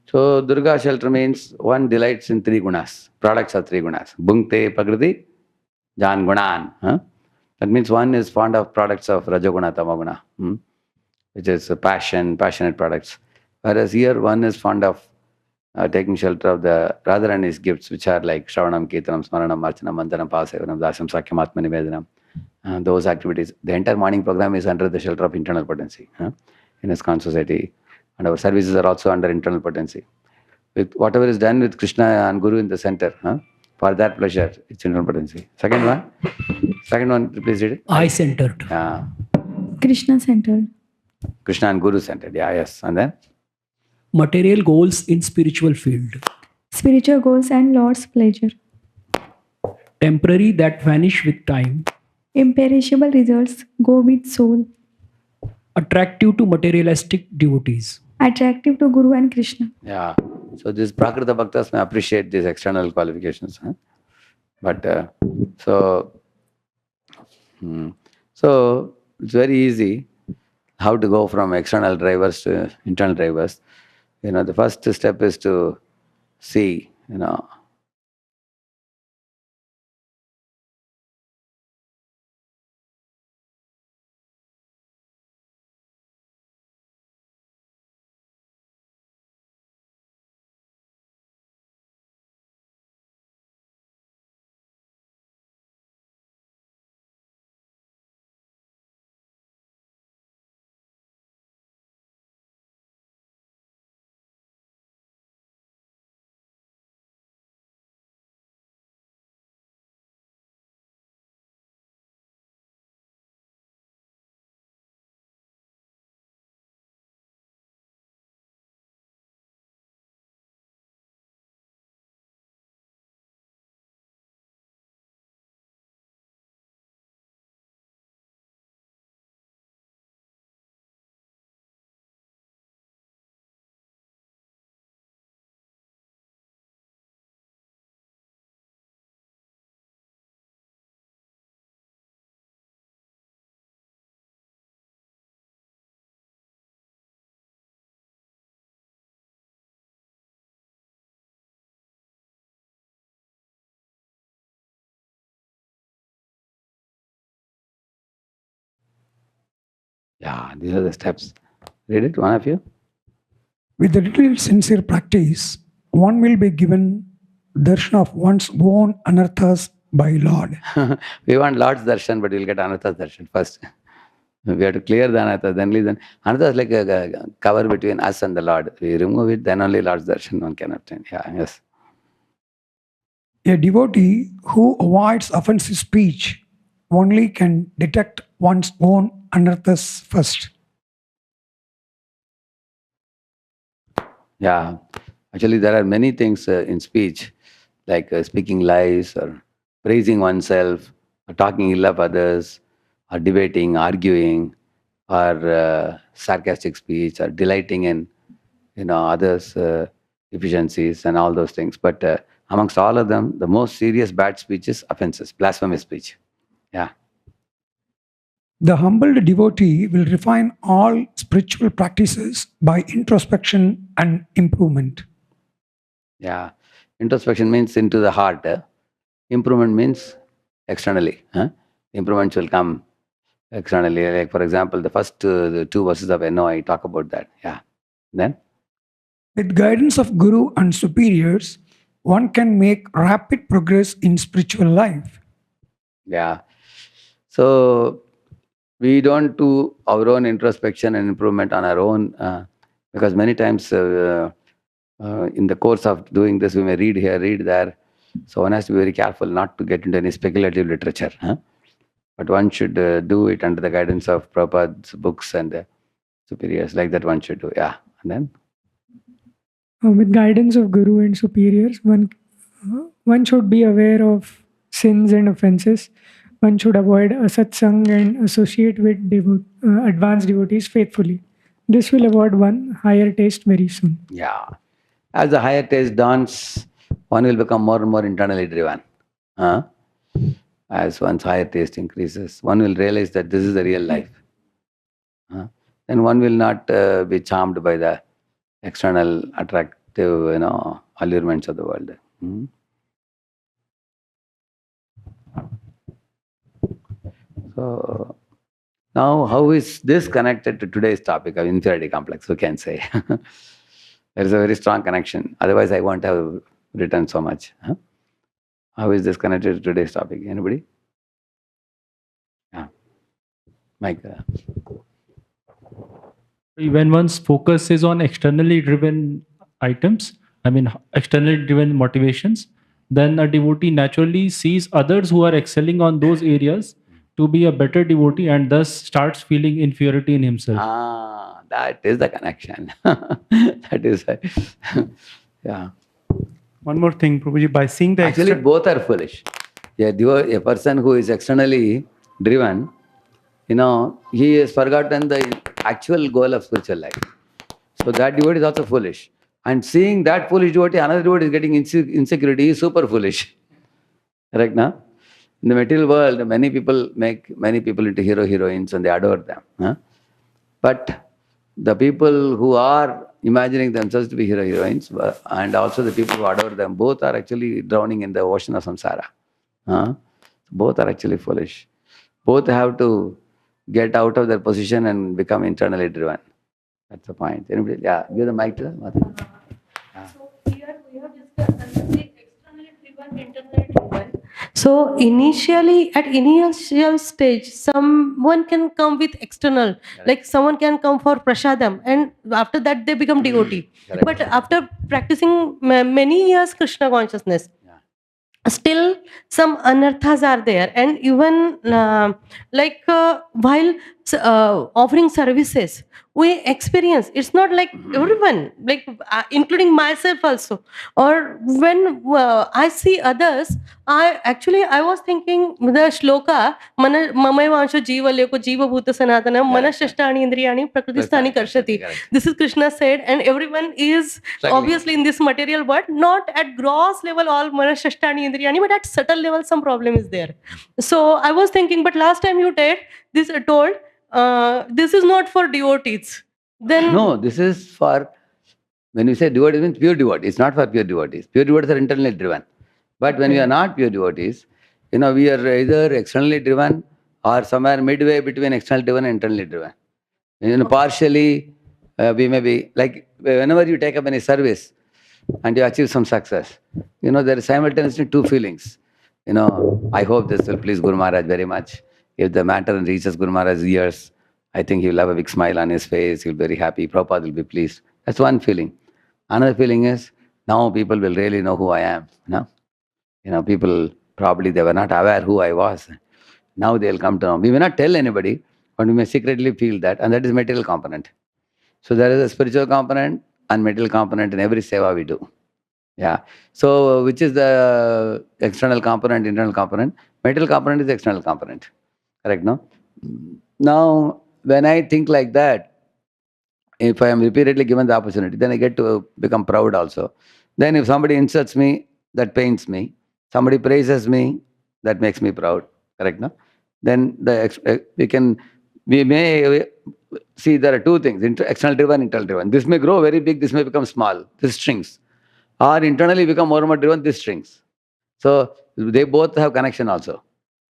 So Durga shelter means one delights in three gunas. Products are three gunas. Bhunkte Prakriti, Jan Gunan. Huh? That means one is fond of products of Rajoguna, Tamaguna, which is passionate products. Whereas here one is fond of taking shelter of the Radharani's gifts, which are like Shravanam, Kirtanam, Smaranam, Marchanam, Mandanam, Pasevanam, Dasam, Sakyam, Atma Nivedanam. Those activities. The entire morning program is under the shelter of internal potency in ISKCON society. And our services are also under internal potency. With whatever is done with Krishna and Guru in the center, for that pleasure, it's internal potency. Second one, please read it. I-centered. Krishna-centered. Krishna and Guru-centered, yes. And then? Material goals in spiritual field. Spiritual goals and Lord's pleasure. Temporary that vanish with time. Imperishable results go with soul. Attractive to materialistic devotees. Attractive to Guru and Krishna. Yeah. So these Prakrita Bhaktas may appreciate these external qualifications. But so it's very easy how to go from external drivers to internal drivers. The first step is to see, these are the steps. Read it, one of you. With a little sincere practice, one will be given darshan of one's own anarthas by Lord. We want Lord's darshan, but we'll get anartha's darshan first. We have to clear the anartha, then anartha is like a cover between us and the Lord. We remove it, then only Lord's darshan one can obtain. Yes. A devotee who avoids offensive speech only can detect one's own anarthas first. Yeah. Actually, there are many things in speech, like speaking lies or praising oneself, or talking ill of others, or debating, arguing, or sarcastic speech, or delighting in others' efficiencies and all those things. But amongst all of them, the most serious bad speech is offenses, blasphemous speech. Yeah. The humbled devotee will refine all spiritual practices by introspection and improvement. Yeah. Introspection means into the heart. Improvement means externally. Improvements will come externally. Like, for example, the first the two verses of NOI talk about that. Yeah. Then? With guidance of Guru and superiors, one can make rapid progress in spiritual life. Yeah. So, we don't do our own introspection and improvement on our own because many times in the course of doing this, we may read here, read there. So one has to be very careful not to get into any speculative literature. But one should do it under the guidance of Prabhupada's books and superiors. Like that one should do. Yeah. And then? With guidance of Guru and superiors, one One should be aware of sins and offenses. One should avoid a satsang and associate with advanced devotees faithfully. This will award one higher taste very soon. Yeah. As the higher taste dawns, one will become more and more internally driven. Huh? As one's higher taste increases, one will realize that this is the real life. Then one will not be charmed by the external attractive, allurements of the world. So now, how is this connected to today's topic of inferiority complex? We can say there is a very strong connection. Otherwise, I won't have written so much. How is this connected to today's topic? Anybody? Yeah, Mike. When one's focus is on externally driven items, externally driven motivations, then a devotee naturally sees others who are excelling on those areas to be a better devotee and thus starts feeling inferiority in himself. That is the connection. That is, yeah. One more thing, Prabhuji, by seeing the Actually, both are foolish. A person who is externally driven, he has forgotten the actual goal of spiritual life. So that devotee is also foolish. And seeing that foolish devotee, another devotee is getting insecurity, is super foolish. Correct, now? In the material world, many people make many people into heroines and they adore them. But the people who are imagining themselves to be heroines and also the people who adore them, both are actually drowning in the ocean of samsara. Both are actually foolish. Both have to get out of their position and become internally driven. That's the point. Anybody? Yeah, give the mic to them. So here we have discussed the externally driven, internally driven. So initially, at initial stage, someone can come with external, like someone can come for prasadam, and after that they become devotee. But after practicing many years Krishna consciousness, still some anarthas are there, and even while offering services, we experience it's not like everyone, including myself also, or when I see others, I was thinking the shloka mamaivansho jiva leko jiva bhuta sanatana manashashtani indriyani prakristani karshati. This is Krishna said, and everyone is obviously in this material world, not at gross level all manashashtani indriyani, but at subtle level some problem is there. So I was thinking, but last time you told this is not for devotees. Then no, this is for, when you say devotees, means pure devotees. It's not for pure devotees. Pure devotees are internally driven. But when we are not pure devotees, we are either externally driven or somewhere midway between externally driven and internally driven. Partially, we may be, like whenever you take up any service and you achieve some success, there is simultaneously two feelings. I hope this will please Guru Maharaj very much. If the matter reaches Guru Maharaj's ears, I think he'll have a big smile on his face, he'll be very happy, Prabhupada will be pleased. That's one feeling. Another feeling is, now people will really know who I am. People probably they were not aware who I was. Now they'll come to know. We may not tell anybody, but we may secretly feel that, and that is material component. So there is a spiritual component and material component in every seva we do. Yeah. So which is the external component, internal component? Material component is the external component. Correct, no? Now, when I think like that, if I am repeatedly given the opportunity, then I get to become proud also. Then if somebody insults me, that pains me. Somebody praises me, that makes me proud. Correct, no? Then we may see there are two things, external driven, internal driven. This may grow very big, this may become small. This shrinks. Or internally become more and more driven, this shrinks. So they both have connection also.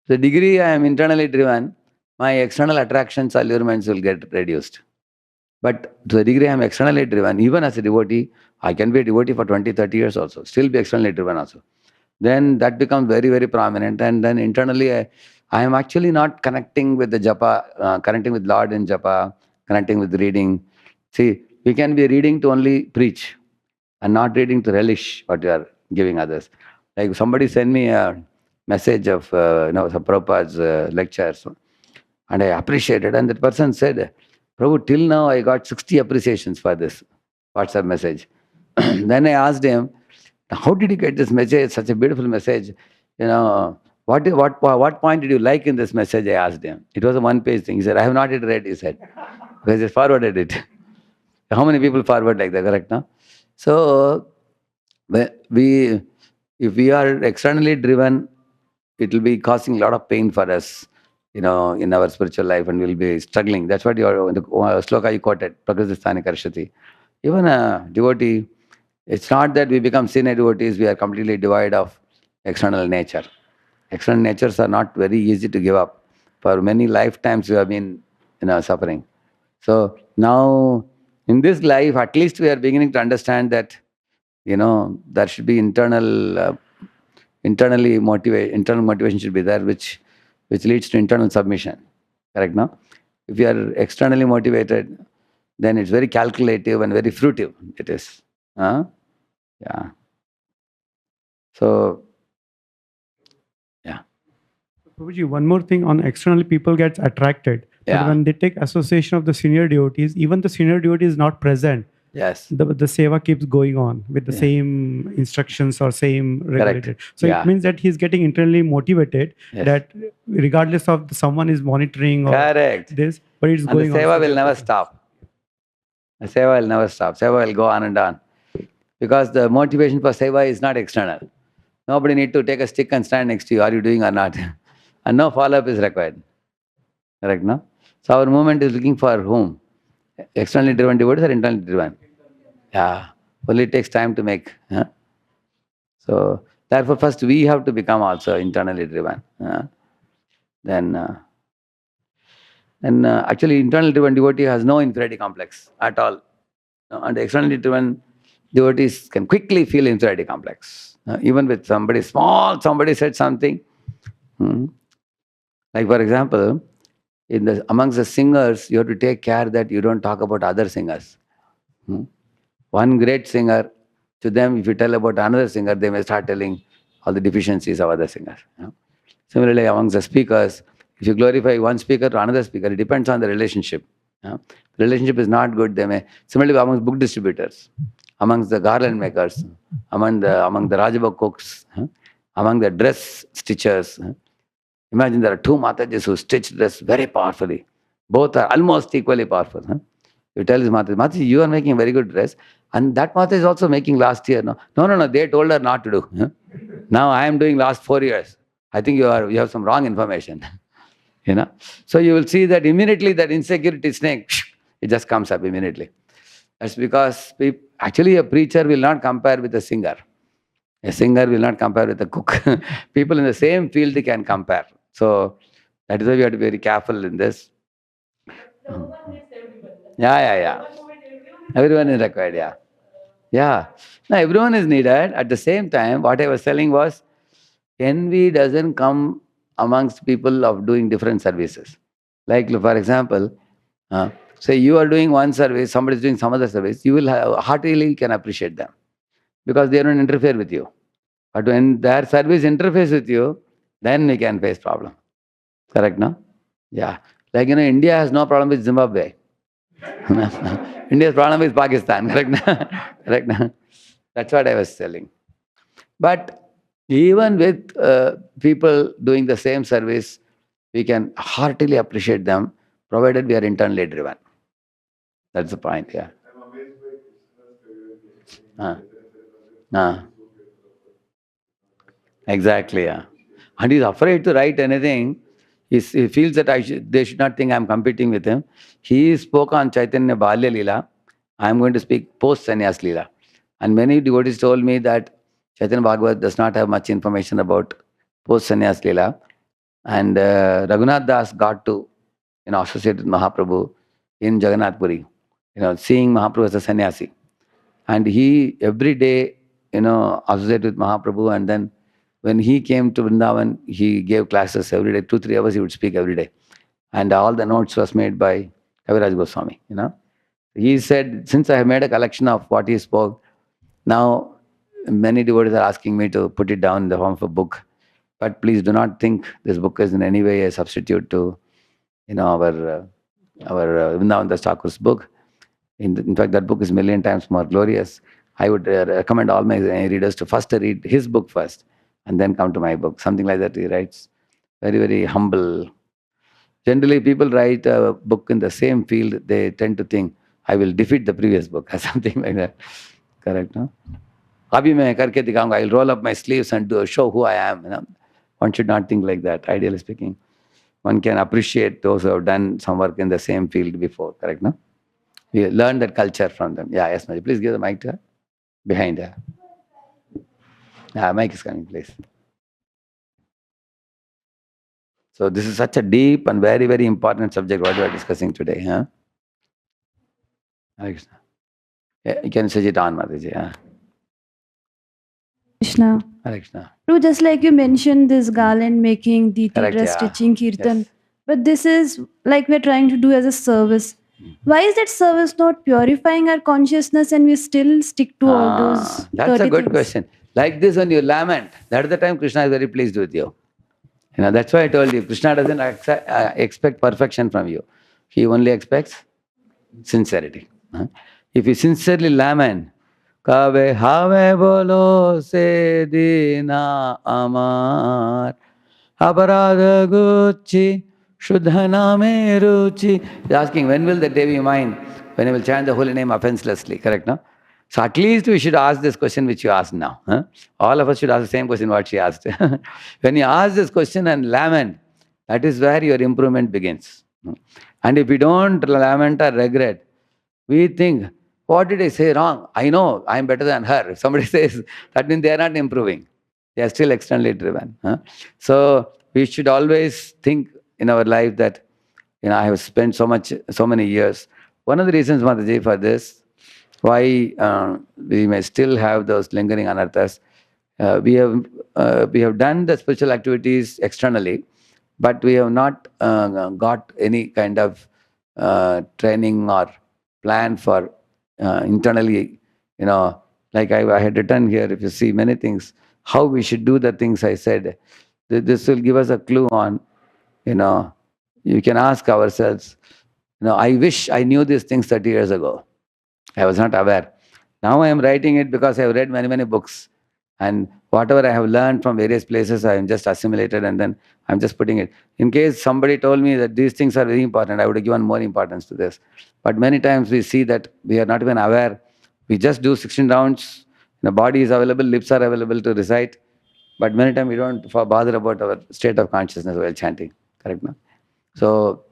The degree I am internally driven, my external attractions, allurements will get reduced. But to the degree I am externally driven, even as a devotee, I can be a devotee for 20, 30 years also, still be externally driven also. Then that becomes very, very prominent. And then internally, I am actually not connecting with the japa, connecting with Lord in japa, connecting with reading. See, we can be reading to only preach and not reading to relish what you are giving others. Like somebody sent me a message of some Prabhupada's lectures, and I appreciated. And that person said, Prabhu, till now I got 60 appreciations for this WhatsApp message. Then I asked him, How did you get this message? Such a beautiful message. What point did you like in this message? I asked him. It was a one-page thing. He said, I have not yet read, he said. Because he forwarded it. How many people forward like that, correct? No? So, if we are externally driven, it will be causing a lot of pain for us, in our spiritual life, and we'll be struggling. That's what the sloka you quoted, Prakriti Karshati. Even a devotee, it's not that we become senior devotees, we are completely devoid of external nature. External natures are not very easy to give up. For many lifetimes we have been, suffering. So now, in this life, at least we are beginning to understand that, there should be internal motivation should be there, which leads to internal submission. Correct, no? If you are externally motivated, then it's very calculative and very fruitive. It is. Yeah. So, yeah. Prabhuji, one more thing on externally, people gets attracted. But Yeah. when they take association of the senior devotees, even the senior devotee is not present. Yes. The seva keeps going on with the same instructions or same regulated. So Yeah. it means that he's getting internally motivated, Yes. that regardless of someone is monitoring or Correct. this, but it's And going the seva on. will never stop. The seva will never stop. Seva will go on and on. Because the motivation for seva is not external. Nobody need to take a stick and stand next to you. Are you doing or not? And no follow-up is required. Correct, no? So our movement is looking for whom? Externally driven devotees or internally driven? Yeah. Only it takes time to make. So therefore, first we have to become also internally driven. Then actually, internally driven devotee has no inferiority complex at all. And externally driven devotees can quickly feel inferiority complex. Even with somebody said something. Like for example, amongst the singers, you have to take care that you don't talk about other singers. One great singer, to them, if you tell about another singer, they may start telling all the deficiencies of other singers. Similarly, amongst the speakers, if you glorify one speaker to another speaker, it depends on the relationship. The relationship is not good, they may. Similarly, amongst book distributors, amongst the garland makers, among the Rajabha cooks, among the dress stitchers. Imagine there are two Matajis who stitch dress very powerfully. Both are almost equally powerful. You tell this Mataji, you are making a very good dress, and that Mataji is also making last year. No, they told her not to do. Now I am doing last 4 years. I think you have some wrong information. So you will see that immediately that insecurity snake, it just comes up immediately. That's because actually a preacher will not compare with a singer. A singer will not compare with a cook. People in the same field they can compare. So that is why we have to be very careful in this. Yeah. Everyone is required, yeah. Yeah. No, everyone is needed. At the same time, what I was telling was, envy doesn't come amongst people of doing different services. Like, for example, say you are doing one service, somebody is doing some other service, you will heartily can appreciate them because they don't interfere with you. But when their service interferes with you, then we can face problem. Correct, no? Yeah. Like, India has no problem with Zimbabwe. India's problem is Pakistan. Correct, correct. That's what I was telling. But even with people doing the same service, we can heartily appreciate them, provided we are internally driven. That's the point, yeah. Exactly, yeah. And he's afraid to write anything. He feels that they should not think I'm competing with him. He spoke on Chaitanya Balya Leela. I'm going to speak post Sannyas Leela. And many devotees told me that Chaitanya Bhagavat does not have much information about post Sannyas Leela. And Raghunath Das got to associate with Mahaprabhu in Jagannath Puri, seeing Mahaprabhu as a sannyasi. And he every day, associated with Mahaprabhu, and then when he came to Vrindavan, he gave classes every day, 2-3 hours he would speak every day. And all the notes was made by Kaviraj Goswami, He said, since I have made a collection of what he spoke, now many devotees are asking me to put it down in the form of a book. But please do not think this book is in any way a substitute to, our Vrindavandas Thakur's book. In fact, that book is a million times more glorious. I would recommend all my readers to first read his book first and then come to my book. Something like that he writes. Very, very humble. Generally, people write a book in the same field, they tend to think, I will defeat the previous book or something like that. Correct, no? Abhi main karke dikhaunga, I'll roll up my sleeves and show who I am. One should not think like that, ideally speaking. One can appreciate those who have done some work in the same field before, correct, no? We learn that culture from them. Yeah, yes, Maji. Please give the mic to her. Behind her. Mic is coming, please. So this is such a deep and very, very important subject what we are discussing today. Huh? Hare Krishna. Yeah, you can switch it on, Mataji. Huh? Krishna. Hare Krishna. True, just like you mentioned this garland making, the Correct, dress yeah. stitching, kirtan. Yes. But this is like we're trying to do as a service. Why is that service not purifying our consciousness and we still stick to all those That's a dirty good things? question. Like this, when you lament, that is the time Krishna is very pleased with you. That's why I told you, Krishna doesn't expect perfection from you. He only expects sincerity. If you sincerely lament, Kabe have bolo se dina amar aparadha gucci shuddhana me ruchi. He's asking, when will the day be mine? When I will chant the holy name offenselessly, correct, no? So at least we should ask this question which you asked now. Huh? All of us should ask the same question what she asked. When you ask this question and lament, that is where your improvement begins. And if you don't lament or regret, we think, what did I say wrong? I know I'm better than her. If somebody says, that means they are not improving. They are still externally driven. Huh? So we should always think in our life that, I have spent so many years. One of the reasons, Mataji, for this, why we may still have those lingering anarthas, we have done the spiritual activities externally, but we have not got any kind of training or plan for internally, like I had written here, if you see many things, how we should do the things I said. This will give us a clue on, you can ask ourselves, I wish I knew these things 30 years ago. I was not aware. Now I am writing it because I have read many, many books. And whatever I have learned from various places, I am just assimilated and then I'm just putting it. In case somebody told me that these things are very important, I would have given more importance to this. But many times we see that we are not even aware. We just do 16 rounds. The body is available, lips are available to recite. But many times we don't bother about our state of consciousness while chanting. Correct, no? So,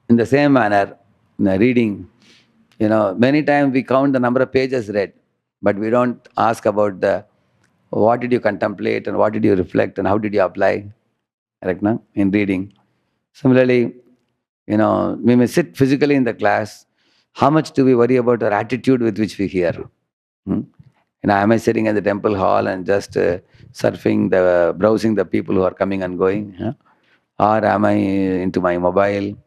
in the same manner, in the reading, many times we count the number of pages read, but we don't ask about what did you contemplate and what did you reflect and how did you apply, correct, no? In reading. Similarly, we may sit physically in the class. How much do we worry about our attitude with which we hear? Am I sitting in the temple hall and just browsing the people who are coming and going? Or am I into my mobile?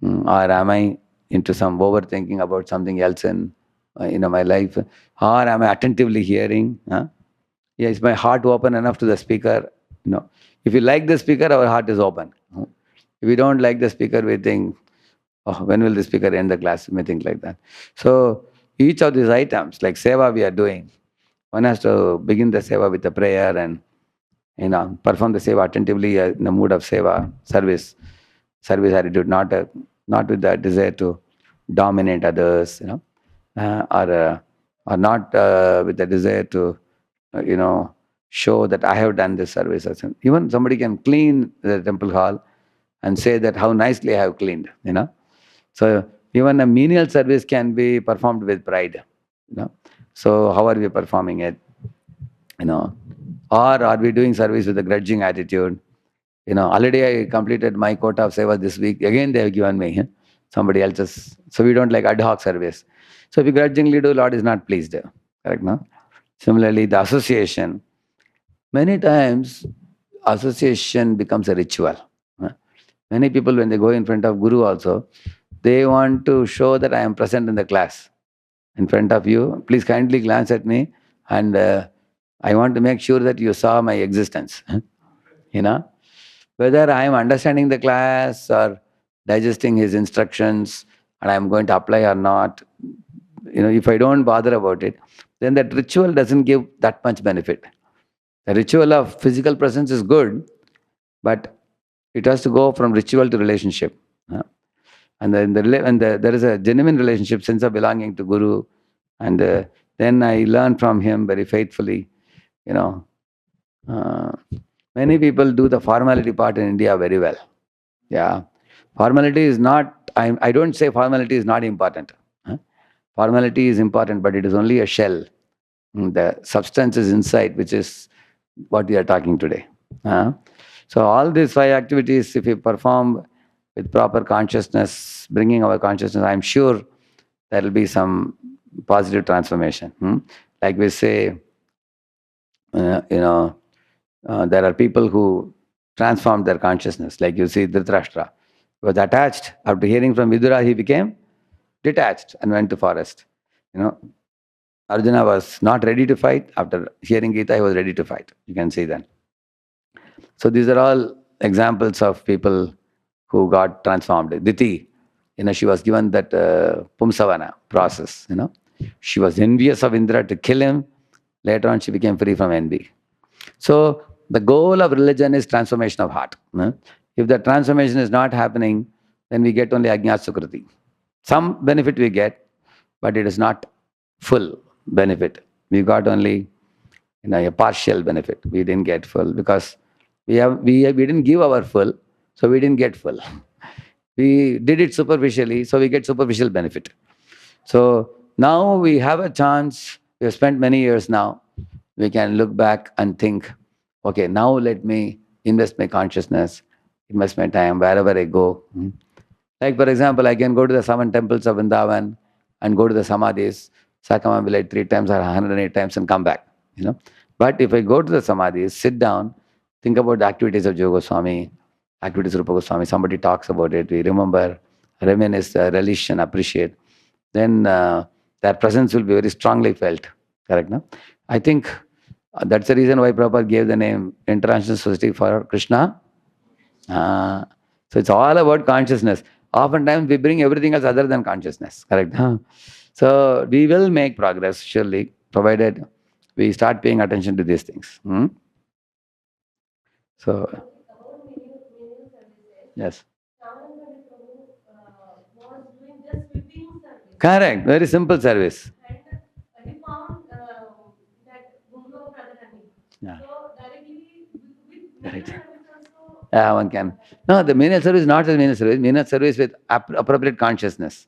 Or am I into some overthinking about something else in my life? Or am I attentively hearing? Is my heart open enough to the speaker? If you like the speaker, our heart is open. If we don't like the speaker, we think, when will the speaker end the class? We may think like that. So each of these items, like seva we are doing, one has to begin the seva with a prayer and perform the seva attentively in the mood of seva, service attitude, not with the desire to dominate others, or not with the desire to, show that I have done this service. Even somebody can clean the temple hall and say that how nicely I have cleaned, So even a menial service can be performed with pride, So how are we performing it, Or are we doing service with a grudging attitude? Already I completed my quota of seva this week. Again, they have given me somebody else's. So we don't like ad hoc service. So if you grudgingly do, Lord is not pleased. Correct, no? Similarly, the association. Many times, association becomes a ritual. Many people, when they go in front of Guru also, they want to show that I am present in the class. In front of you, please kindly glance at me and I want to make sure that you saw my existence. Whether I am understanding the class or digesting his instructions and I am going to apply or not, if I don't bother about it, then that ritual doesn't give that much benefit. The ritual of physical presence is good, but it has to go from ritual to relationship. And then there is a genuine relationship, sense of belonging to Guru, and then I learn from him very faithfully. Many people do the formality part in India very well. Yeah, formality is not. I don't say formality is not important. Formality is important, but it is only a shell. The substance is inside, which is what we are talking today. So all these 5 activities, if we perform with proper consciousness, bringing our consciousness, I'm sure there will be some positive transformation. Like we say, there are people who transformed their consciousness. Like you see Dhritarashtra was attached. After hearing from Vidura, he became detached and went to forest. Arjuna was not ready to fight. After hearing Gita, he was ready to fight. You can see that. So these are all examples of people who got transformed. Diti, she was given that Pumsavana process. She was envious of Indra to kill him. Later on, she became free from envy. So the goal of religion is transformation of heart. If the transformation is not happening, then we get only Ajnat Sukriti. Some benefit we get, but it is not full benefit. We got only a partial benefit. We didn't get full because we didn't give our full, so we didn't get full. We did it superficially, so we get superficial benefit. So now we have a chance. We have spent many years now. We can look back and think, okay, now let me invest my consciousness, invest my time wherever I go. Like for example, I can go to the 7 temples of Vrindavan and go to the Samadhis, circumambulate 3 times or 108 times and come back. But if I go to the Samadhis, sit down, think about the activities of Yoga Goswami, activities of Rupa Goswami, somebody talks about it, we remember, reminisce, relish and appreciate, then their presence will be very strongly felt. Correct, no? I think that's the reason why Prabhupada gave the name International Society for Krishna. So it's all about consciousness. Oftentimes we bring everything else other than consciousness. Correct? So we will make progress, surely, provided we start paying attention to these things. So, yes. Correct. Very simple service. Yeah. Right. Yeah, one can. No, the menial service is not the menial service. Menial service with appropriate consciousness.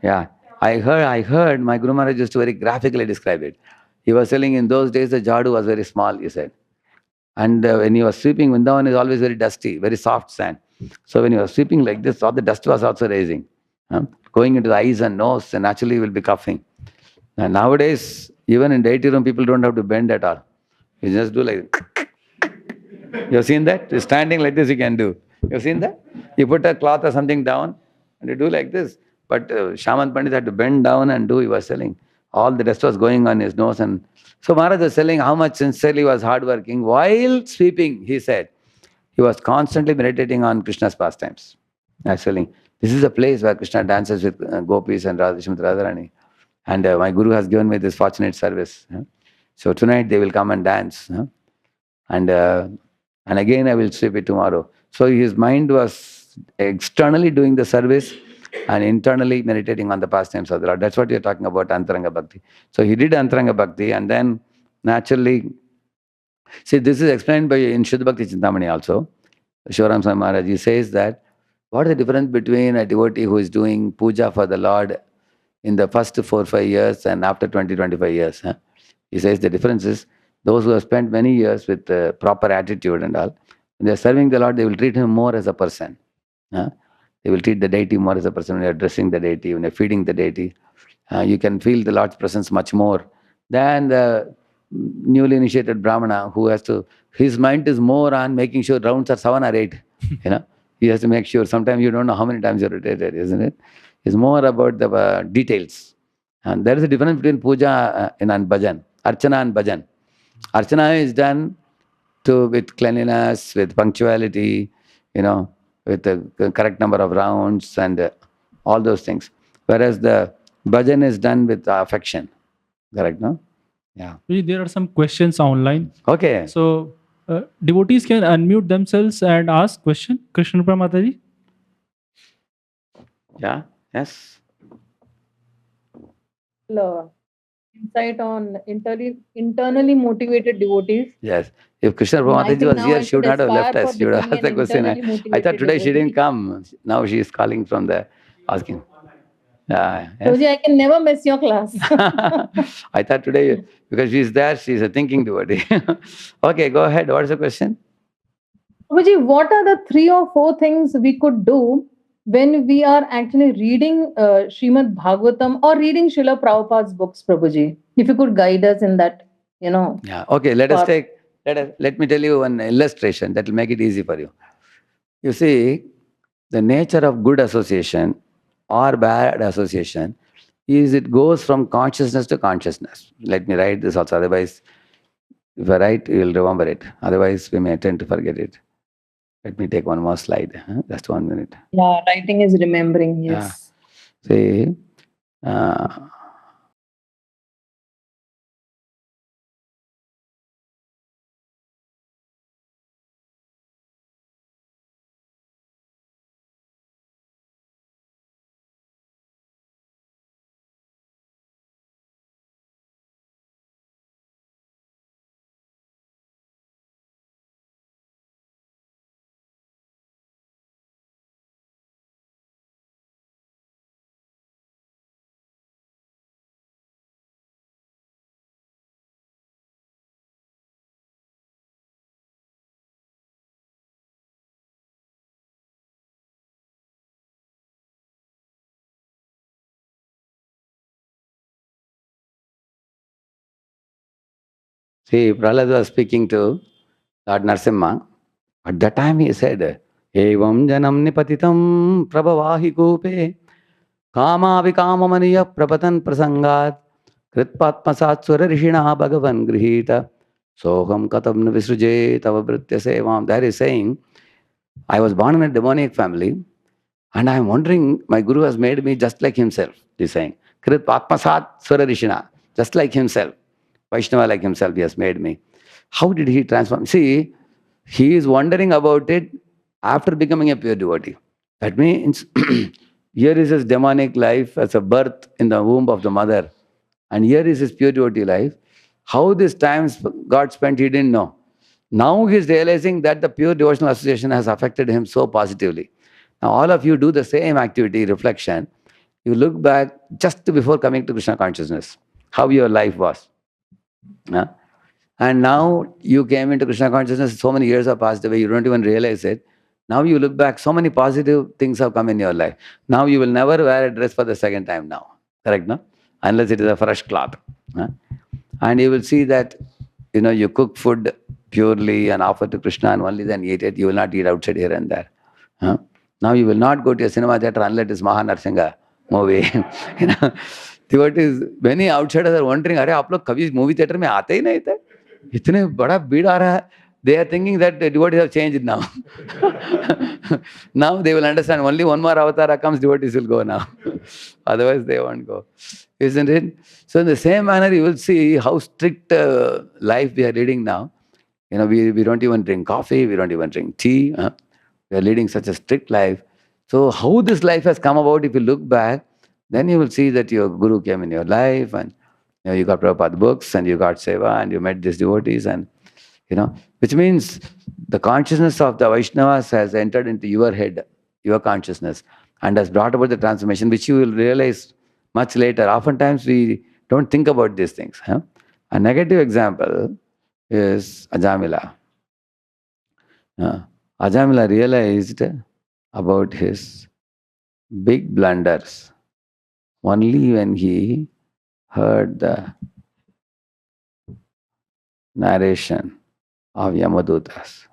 Yeah. I heard my Guru Maharaj used to very graphically describe it. He was telling in those days the jadu was very small, he said. And when he was sweeping, Vrindavan is always very dusty, very soft sand. So when he was sweeping like this, all the dust was also rising. Going into the eyes and nose, and naturally will be coughing. And nowadays, even in deity room, people don't have to bend at all. You just do like you have seen that? Standing like this you can do. You have seen that? You put a cloth or something down and you do like this. But Shaman Pandit had to bend down and do, he was telling. All the dust was going on his nose. And so Maharaj was telling how much sincerely was hardworking. While sweeping, he said, he was constantly meditating on Krishna's pastimes. I was telling, this is a place where Krishna dances with gopis and Radheshyam with Radharani. And my Guru has given me this fortunate service. So tonight they will come and dance. And again I will sweep it tomorrow. So his mind was externally doing the service and internally meditating on the pastimes of the Lord. That's what you're talking about, Antaranga Bhakti. So he did Antaranga Bhakti, and then naturally, see, this is explained by in Shuddha Bhakti Chintamani also. Shivaram Swami Maharaj, he says that, what is the difference between a devotee who is doing puja for the Lord in the first 4-5 years and after 20-25 years? He says the difference is, those who have spent many years with proper attitude and all, when they are serving the Lord, they will treat him more as a person. They will treat the deity more as a person. When you are addressing the deity, when you are feeding the deity, you can feel the Lord's presence much more than the newly initiated Brahmana who has to, his mind is more on making sure rounds are 7 or 8. He has to make sure. Sometimes you don't know how many times you rotated, isn't it? It's more about the details. And there is a difference between puja and bhajan, archana and bhajan. Archana is done with cleanliness, with punctuality, with the correct number of rounds and all those things. Whereas the Bhajan is done with affection. Correct, no? Yeah. There are some questions online. Okay. So devotees can unmute themselves and ask question. Krishna Mataji. Yeah. Yes. Insight on internally motivated devotees. Yes. If Krishna I Mataji think was now here, I she would should not have left aspire us. for She would have becoming asked the an question. internally I thought motivated today she didn't devotee. come. Now she is calling from the asking. Yeah. Prabhuji, Yes. I can never miss your class. I thought today, because she's there, she's a thinking devotee. Okay, go ahead. What is the question? Prabhuji, what are the 3 or 4 things we could do when we are actually reading Srimad Bhagavatam or reading Srila Prabhupada's books, Prabhuji? If you could guide us in that, Yeah. Okay, let me tell you one illustration that will make it easy for you. You see, the nature of good association or bad association is it goes from consciousness to consciousness. Let me write this also, otherwise, if I write, you will remember it. Otherwise, we may tend to forget it. Let me take one more slide. Just 1 minute. Yeah, writing is remembering, yes. See, see, Prahlad was speaking to Lord Narasimha. At that time he said, Evam janam nipatitam prabhavahi kupe kama vikamamaniya prapatan prasangat kritpatmasat sura rishina bhagavan grihita soham katam visruje tava britya sevam. There is saying, I was born in a demonic family and I am wondering, my guru has made me just like himself. He's saying, Kritpatmasat sura rishina, just like himself. Vaishnava like himself, he has made me. How did he transform? See, he is wondering about it after becoming a pure devotee. That means here is his demonic life as a birth in the womb of the mother. And here is his pure devotee life. How this time got spent, he didn't know. Now he is realizing that the pure devotional association has affected him so positively. Now all of you do the same activity, reflection. You look back just before coming to Krishna consciousness, how your life was. And now you came into Krishna consciousness, so many years have passed away, you don't even realize it. Now you look back, so many positive things have come in your life. Now you will never wear a dress for the second time now. Correct, no? Unless it is a fresh cloth. And you will see that, you cook food purely and offer to Krishna and only then eat it. You will not eat outside here and there. Now you will not go to a cinema theater unless it is Mahanarsinga movie. Devotees, many outsiders are wondering, अरे आप लोग कभी movie theater में आते ही नहीं थे? इतने बड़ा भीड़ आ रहा है. They are thinking that the devotees have changed now. Now they will understand only one more avatar comes, devotees will go now. Otherwise they won't go. Isn't it? So in the same manner, you will see how strict life we are leading now. We don't even drink coffee, we don't even drink tea. We are leading such a strict life. So how this life has come about, if you look back, then you will see that your guru came in your life and you got Prabhupada books and you got seva and you met these devotees and which means the consciousness of the Vaishnavas has entered into your head, your consciousness, and has brought about the transformation, which you will realize much later. Oftentimes we don't think about these things. A negative example is Ajamila. Ajamila realized about his big blunders only when he heard the narration of Yamadutas.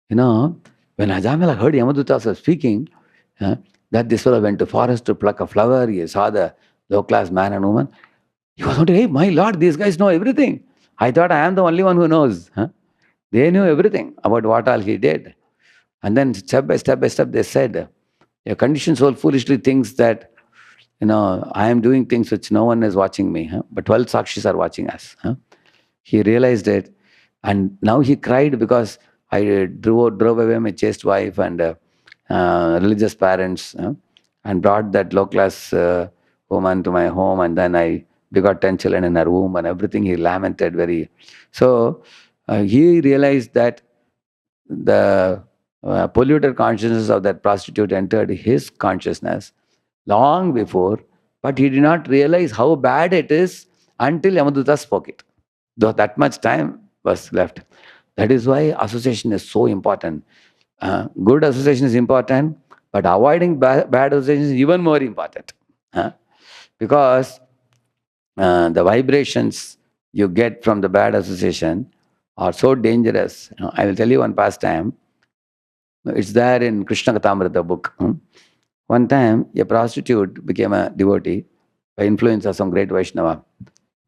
When Ajamila heard Yamadutas speaking, that this fellow went to forest to pluck a flower, he saw the low-class man and woman, he was wondering, hey, my lord, these guys know everything. I thought I am the only one who knows. They knew everything about what all he did. And then step by step, they said, a conditioned soul foolishly thinks that I am doing things which no one is watching me, but 12 Sakshis are watching us. He realized it, and now he cried because I drove away my chaste wife and religious parents, and brought that low-class woman to my home, and then I begot 10 children in her womb and everything. He lamented very. So he realized that the polluted consciousness of that prostitute entered his consciousness long before, but he did not realize how bad it is until Yamaduta spoke it. Though that much time was left. That is why association is so important. Good association is important, but avoiding bad association is even more important. Because the vibrations you get from the bad association are so dangerous. I will tell you one pastime. It's there in Krishna Kathamrita book. One time, a prostitute became a devotee by influence of some great Vaishnava.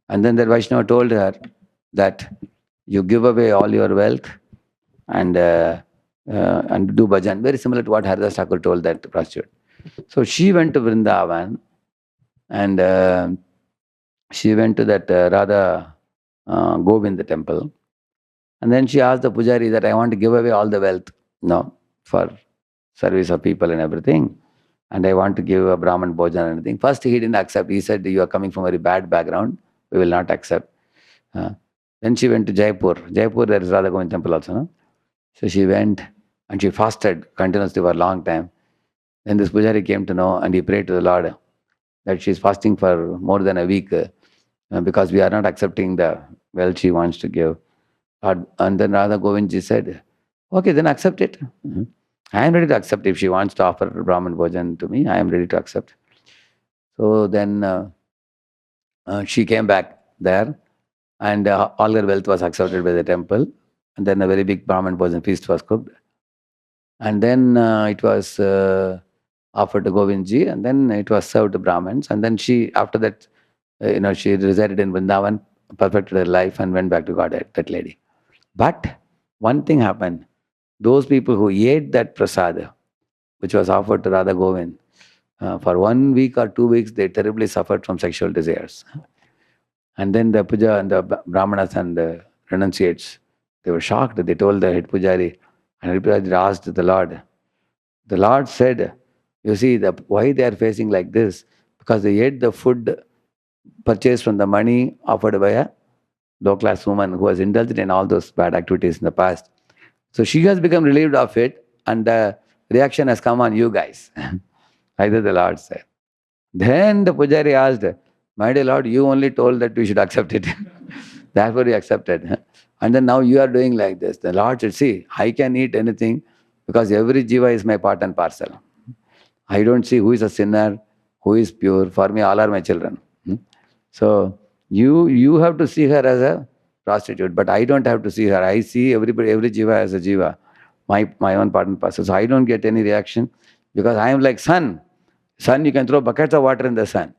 And then the Vaishnava told her that you give away all your wealth and do bhajan. Very similar to what Haridas Thakur told that prostitute. So she went to Vrindavan and she went to that Radha Govind temple. And then she asked the pujari that I want to give away all the wealth for service of people and everything. And I want to give a Brahman bhojan and everything. First, he didn't accept. He said, you are coming from a very bad background. We will not accept. Then she went to Jaipur. Jaipur, there is Radha Govind temple also. No? So she went and she fasted continuously for a long time. Then this pujari came to know and he prayed to the Lord that she is fasting for more than a week because we are not accepting the wealth she wants to give. And then Radha Govindji said, okay, then accept it. I am ready to accept. If she wants to offer Brahman Bhojan to me, I am ready to accept. So then she came back there and all her wealth was accepted by the temple. And then a very big Brahman Bhojan feast was cooked. And then it was offered to Govindji, and then it was served to Brahmins. And then she, after that, she resided in Vrindavan, perfected her life and went back to Godhead, that lady. But one thing happened. Those people who ate that prasad, which was offered to Radha Govind, for 1 week or 2 weeks, they terribly suffered from sexual desires. And then the puja and the brahmanas and the renunciates, they were shocked. They told the head pujari, and head pujari asked the Lord. The Lord said, you see, why they are facing like this? Because they ate the food purchased from the money offered by a low-class woman who was indulged in all those bad activities in the past. So she has become relieved of it, and the reaction has come on you guys. Either the Lord said. Then the pujari asked, my dear Lord, you only told that we should accept it. Therefore we accepted. And then now you are doing like this. The Lord said, see, I can eat anything because every jiva is my part and parcel. I don't see who is a sinner, who is pure. For me, all are my children. So you have to see her as a prostitute, but I don't have to see her. I see every jiva as a jiva, my own part and parcel. So I don't get any reaction because I am like sun. Sun, you can throw buckets of water in the sun.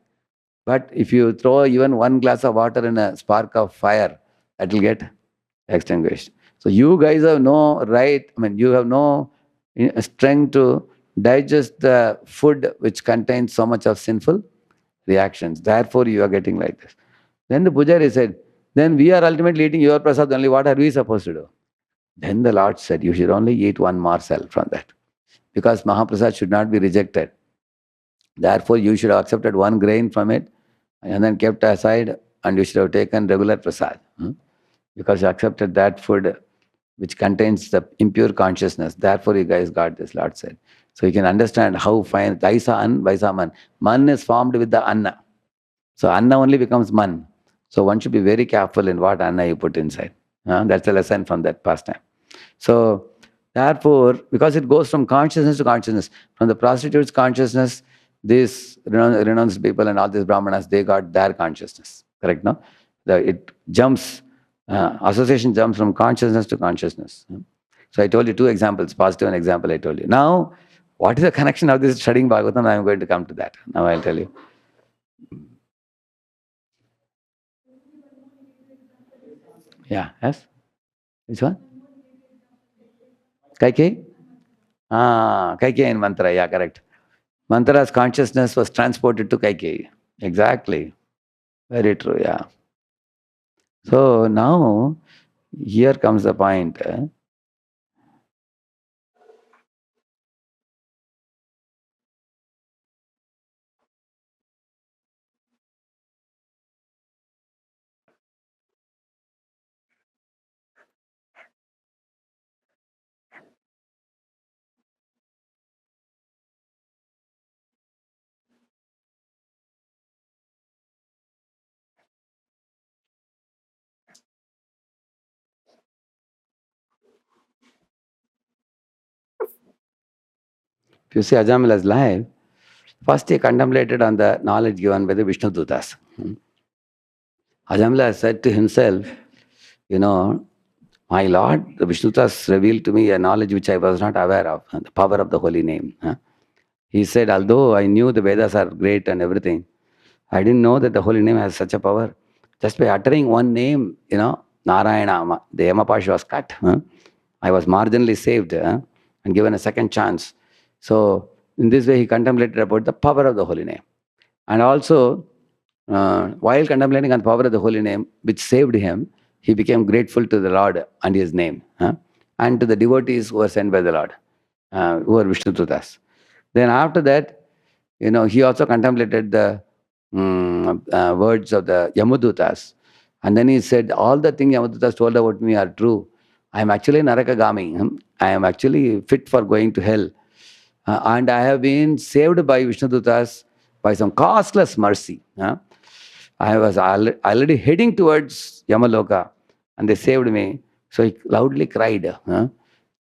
But if you throw even one glass of water in a spark of fire, that will get extinguished. So you guys have no right, you have no strength to digest the food which contains so much of sinful reactions. Therefore, you are getting like this. Then the pujari said, then we are ultimately eating your prasad only. What are we supposed to do? Then the Lord said, you should only eat one morsel from that. Because Mahaprasad should not be rejected. Therefore, you should have accepted one grain from it and then kept aside, and you should have taken regular prasad. Because you accepted that food which contains the impure consciousness. Therefore, you guys got this, Lord said. So you can understand how fine, Daisa An, Vaisa Man. Man is formed with the Anna. So Anna only becomes Man. So one should be very careful in what Anna you put inside. That's a lesson from that pastime. So therefore, because it goes from consciousness to consciousness, from the prostitute's consciousness, these renounced people and all these brahmanas, they got their consciousness. Correct, no? It jumps, association jumps from consciousness to consciousness. So I told you 2 examples, positive and example I told you. Now, what is the connection of this studying Bhagavatam? I am going to come to that. Now I'll tell you. Yeah, yes? Which one? Kaikeyi? Kaikeyi in mantra, yeah, correct. Manthara's consciousness was transported to Kaikeyi. Exactly. Very true, yeah. So now, here comes the point. If you see Ajamila's life, first he contemplated on the knowledge given by the Vishnu Dutas. Ajamila said to himself, my Lord, the Vishnu Dutas revealed to me a knowledge which I was not aware of, the power of the holy name. He said, although I knew the Vedas are great and everything, I didn't know that the holy name has such a power. Just by uttering one name, Narayana, the Yamapash was cut. I was marginally saved and given a second chance. So in this way, he contemplated about the power of the holy name. And also, while contemplating on the power of the holy name, which saved him, he became grateful to the Lord and his name, and to the devotees who were sent by the Lord, who were Vishnu Dutas. Then after that, he also contemplated the words of the Yamudutas. And then he said, all the things Yamudutas told about me are true. I am actually Narakagami. I am actually fit for going to hell. And I have been saved by Vishnu Dutas by some costless mercy. I was already heading towards Yamaloka and they saved me. So he loudly cried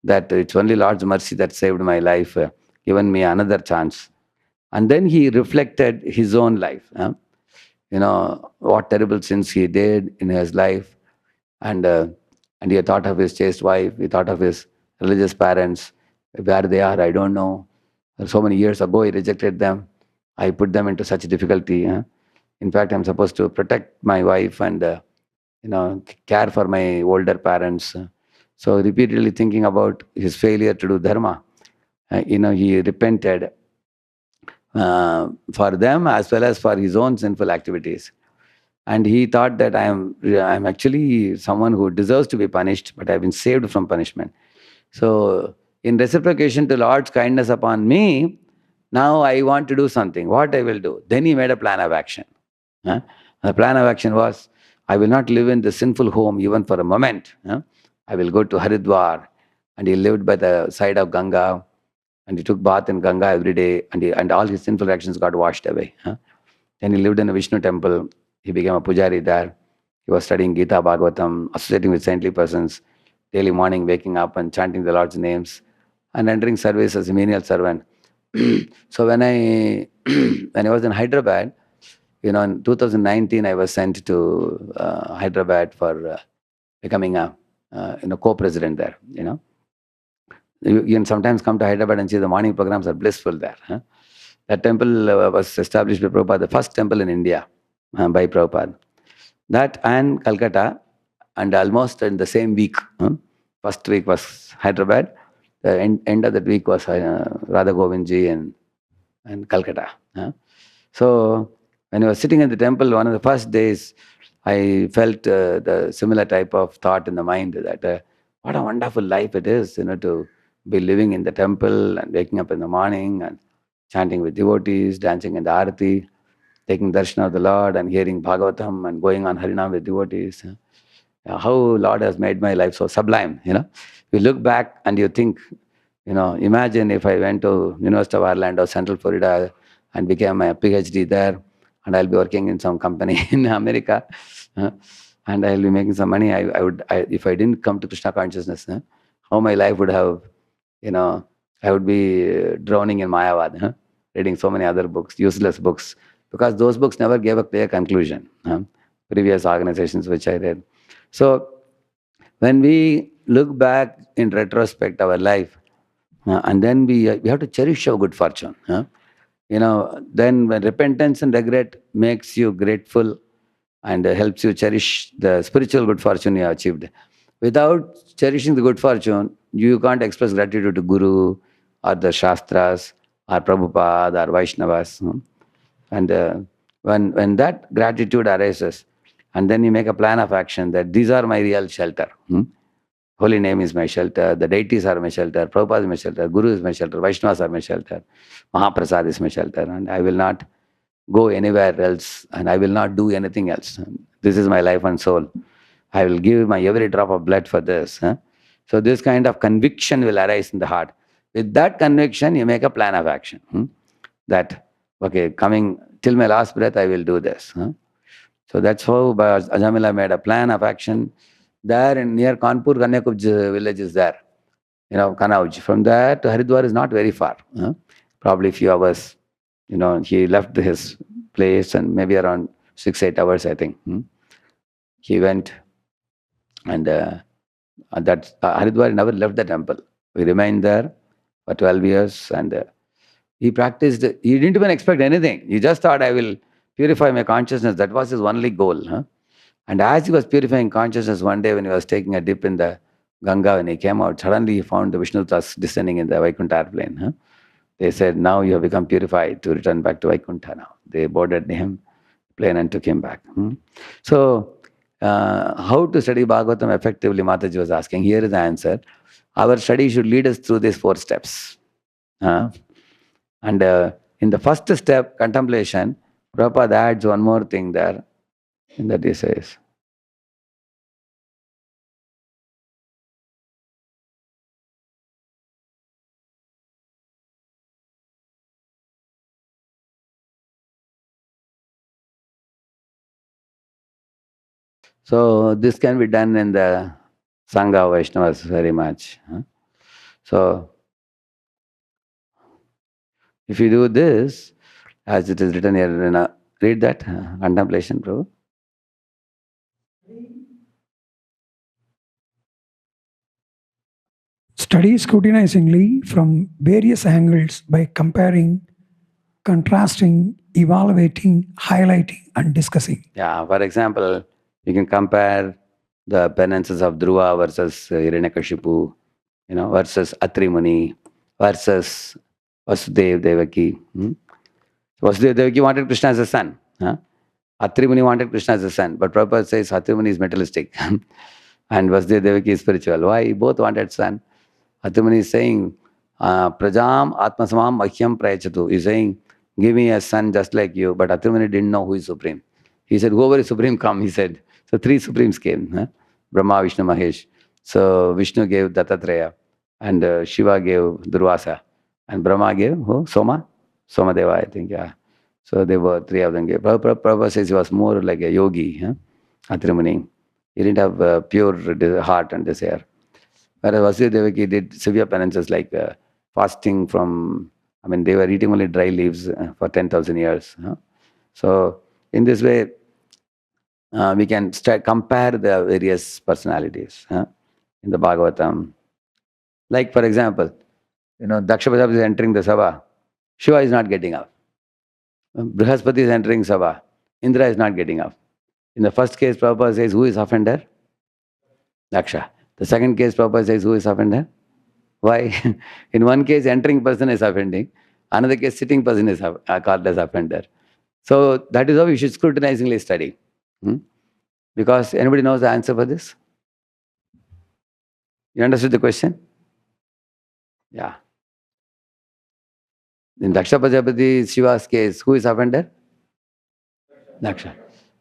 that it's only Lord's mercy that saved my life, given me another chance. And then he reflected his own life. What terrible sins he did in his life. And he thought of his chaste wife, he thought of his religious parents. Where they are, I don't know. So many years ago, he rejected them. I put them into such difficulty. In fact, I'm supposed to protect my wife and care for my older parents. So repeatedly thinking about his failure to do dharma, he repented for them as well as for his own sinful activities. And he thought that I'm actually someone who deserves to be punished, but I've been saved from punishment. So in reciprocation to Lord's kindness upon me, now I want to do something. What I will do? Then he made a plan of action. The plan of action was, I will not live in the sinful home even for a moment. I will go to Haridwar. And he lived by the side of Ganga. And he took bath in Ganga every day. And all his sinful actions got washed away. Then he lived in a Vishnu temple. He became a pujari there. He was studying Gita Bhagavatam, associating with saintly persons, daily morning waking up and chanting the Lord's names, and entering service as a menial servant. So when I was in Hyderabad, in 2019, I was sent to Hyderabad for becoming a co-president there. You can sometimes come to Hyderabad and see the morning programs are blissful there. That temple was established by Prabhupada, the first temple in India by Prabhupada. That and Calcutta, and almost in the same week. First week was Hyderabad. The end of that week was Radha Govindji and Calcutta. So when I was sitting in the temple, one of the first days, I felt the similar type of thought in the mind that what a wonderful life it is, to be living in the temple and waking up in the morning and chanting with devotees, dancing in the arati, taking darshan of the Lord and hearing Bhagavatam and going on Harinam with devotees. How Lord has made my life so sublime. You look back and you think, imagine if I went to University of Ireland or Central Florida and became a PhD there, and I'll be working in some company in America, and I'll be making some money. If I didn't come to Krishna consciousness, how my life would have, I would be drowning in Mayavad, reading so many other books, useless books, because those books never gave a clear conclusion. Previous organizations which I read. So when we look back in retrospect our life, and then we have to cherish our good fortune. Then when repentance and regret makes you grateful and helps you cherish the spiritual good fortune you have achieved. Without cherishing the good fortune, you can't express gratitude to Guru or the Shastras or Prabhupada or Vaishnavas. And when that gratitude arises, and then you make a plan of action that these are my real shelter. Holy name is my shelter, the deities are my shelter, Prabhupada is my shelter, Guru is my shelter, Vaishnavas are my shelter, Mahaprasad is my shelter, and I will not go anywhere else, and I will not do anything else. This is my life and soul. I will give my every drop of blood for this. So this kind of conviction will arise in the heart. With that conviction, you make a plan of action. That, okay, coming till my last breath, I will do this. So that's how Ajamila made a plan of action. There in near Kanpur, Kanyakuj village is there. Kanauj. From there to Haridwar is not very far. Probably a few hours. He left his place and maybe around 6-8 hours, I think. He went, and Haridwar never left the temple. We remained there for 12 years, and he practiced. He didn't even expect anything. He just thought, I will purify my consciousness. That was his only goal. And as he was purifying consciousness, one day when he was taking a dip in the Ganga, when he came out, suddenly he found the Vishnudutas descending in the Vaikuntha airplane. They said, now you have become purified to return back to Vaikuntha now. They boarded him, plane, and took him back. So, how to study Bhagavatam effectively, Mataji was asking. Here is the answer. Our study should lead us through these 4 steps. And in the first step, contemplation, Prabhupada adds one more thing there, in that he says, so this can be done in the Sangha Vaishnavas very much. So if you do this, as it is written here, read that contemplation, Prabhu. Study scrutinizingly from various angles by comparing, contrasting, evaluating, highlighting, and discussing. Yeah, for example, you can compare the penances of Dhruva versus Hiranyakashipu, versus Atri Muni, versus Vasudev Devaki. Vasudev Devaki wanted Krishna as a son. Atri Muni wanted Krishna as a son, but Prabhupada says Atri Muni is materialistic and Vasudev Devaki is spiritual. Why? Both wanted son. Atri Muni is saying, Prajam Atmasamam Mahyam Prayachatu. He's saying, give me a son just like you. But Atri Muni didn't know who is supreme. He said, whoever is supreme, come, he said. So 3 supremes came, Brahma, Vishnu, Mahesh. So Vishnu gave Dattatreya, and Shiva gave Durvasa, and Brahma gave who? Soma? Somadeva, I think, yeah. So they were 3 of them gave. Prabhupada says he was more like a yogi, Atri Muni. He didn't have pure heart and desire. Whereas Vasudeva Devaki did severe penances like fasting from, they were eating only dry leaves for 10,000 years. So in this way, we can compare the various personalities in the Bhagavatam. Like, for example, Daksha Prajapati is entering the Sabha. Shiva is not getting up. Brihaspati is entering Sabha. Indra is not getting up. In the first case, Prabhupada says, who is offender? Daksha. The second case, Prabhupada says, who is offender? Why? In one case, entering person is offending. Another case, sitting person is called as offender. So that is how we should scrutinizingly study. Because anybody knows the answer for this? You understood the question? Yeah. In Daksha Prajapati Shiva's case, who is offender? Daksha.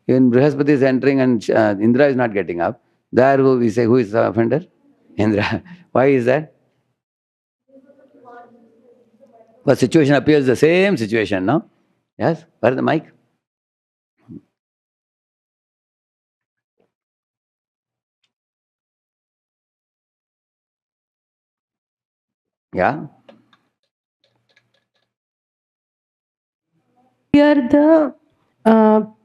When Brihaspati is entering and Indra is not getting up, there we say, who is the offender? Indra. Why is that? The situation appears the same situation, no? Yes? Where is the mic? Yeah? Here the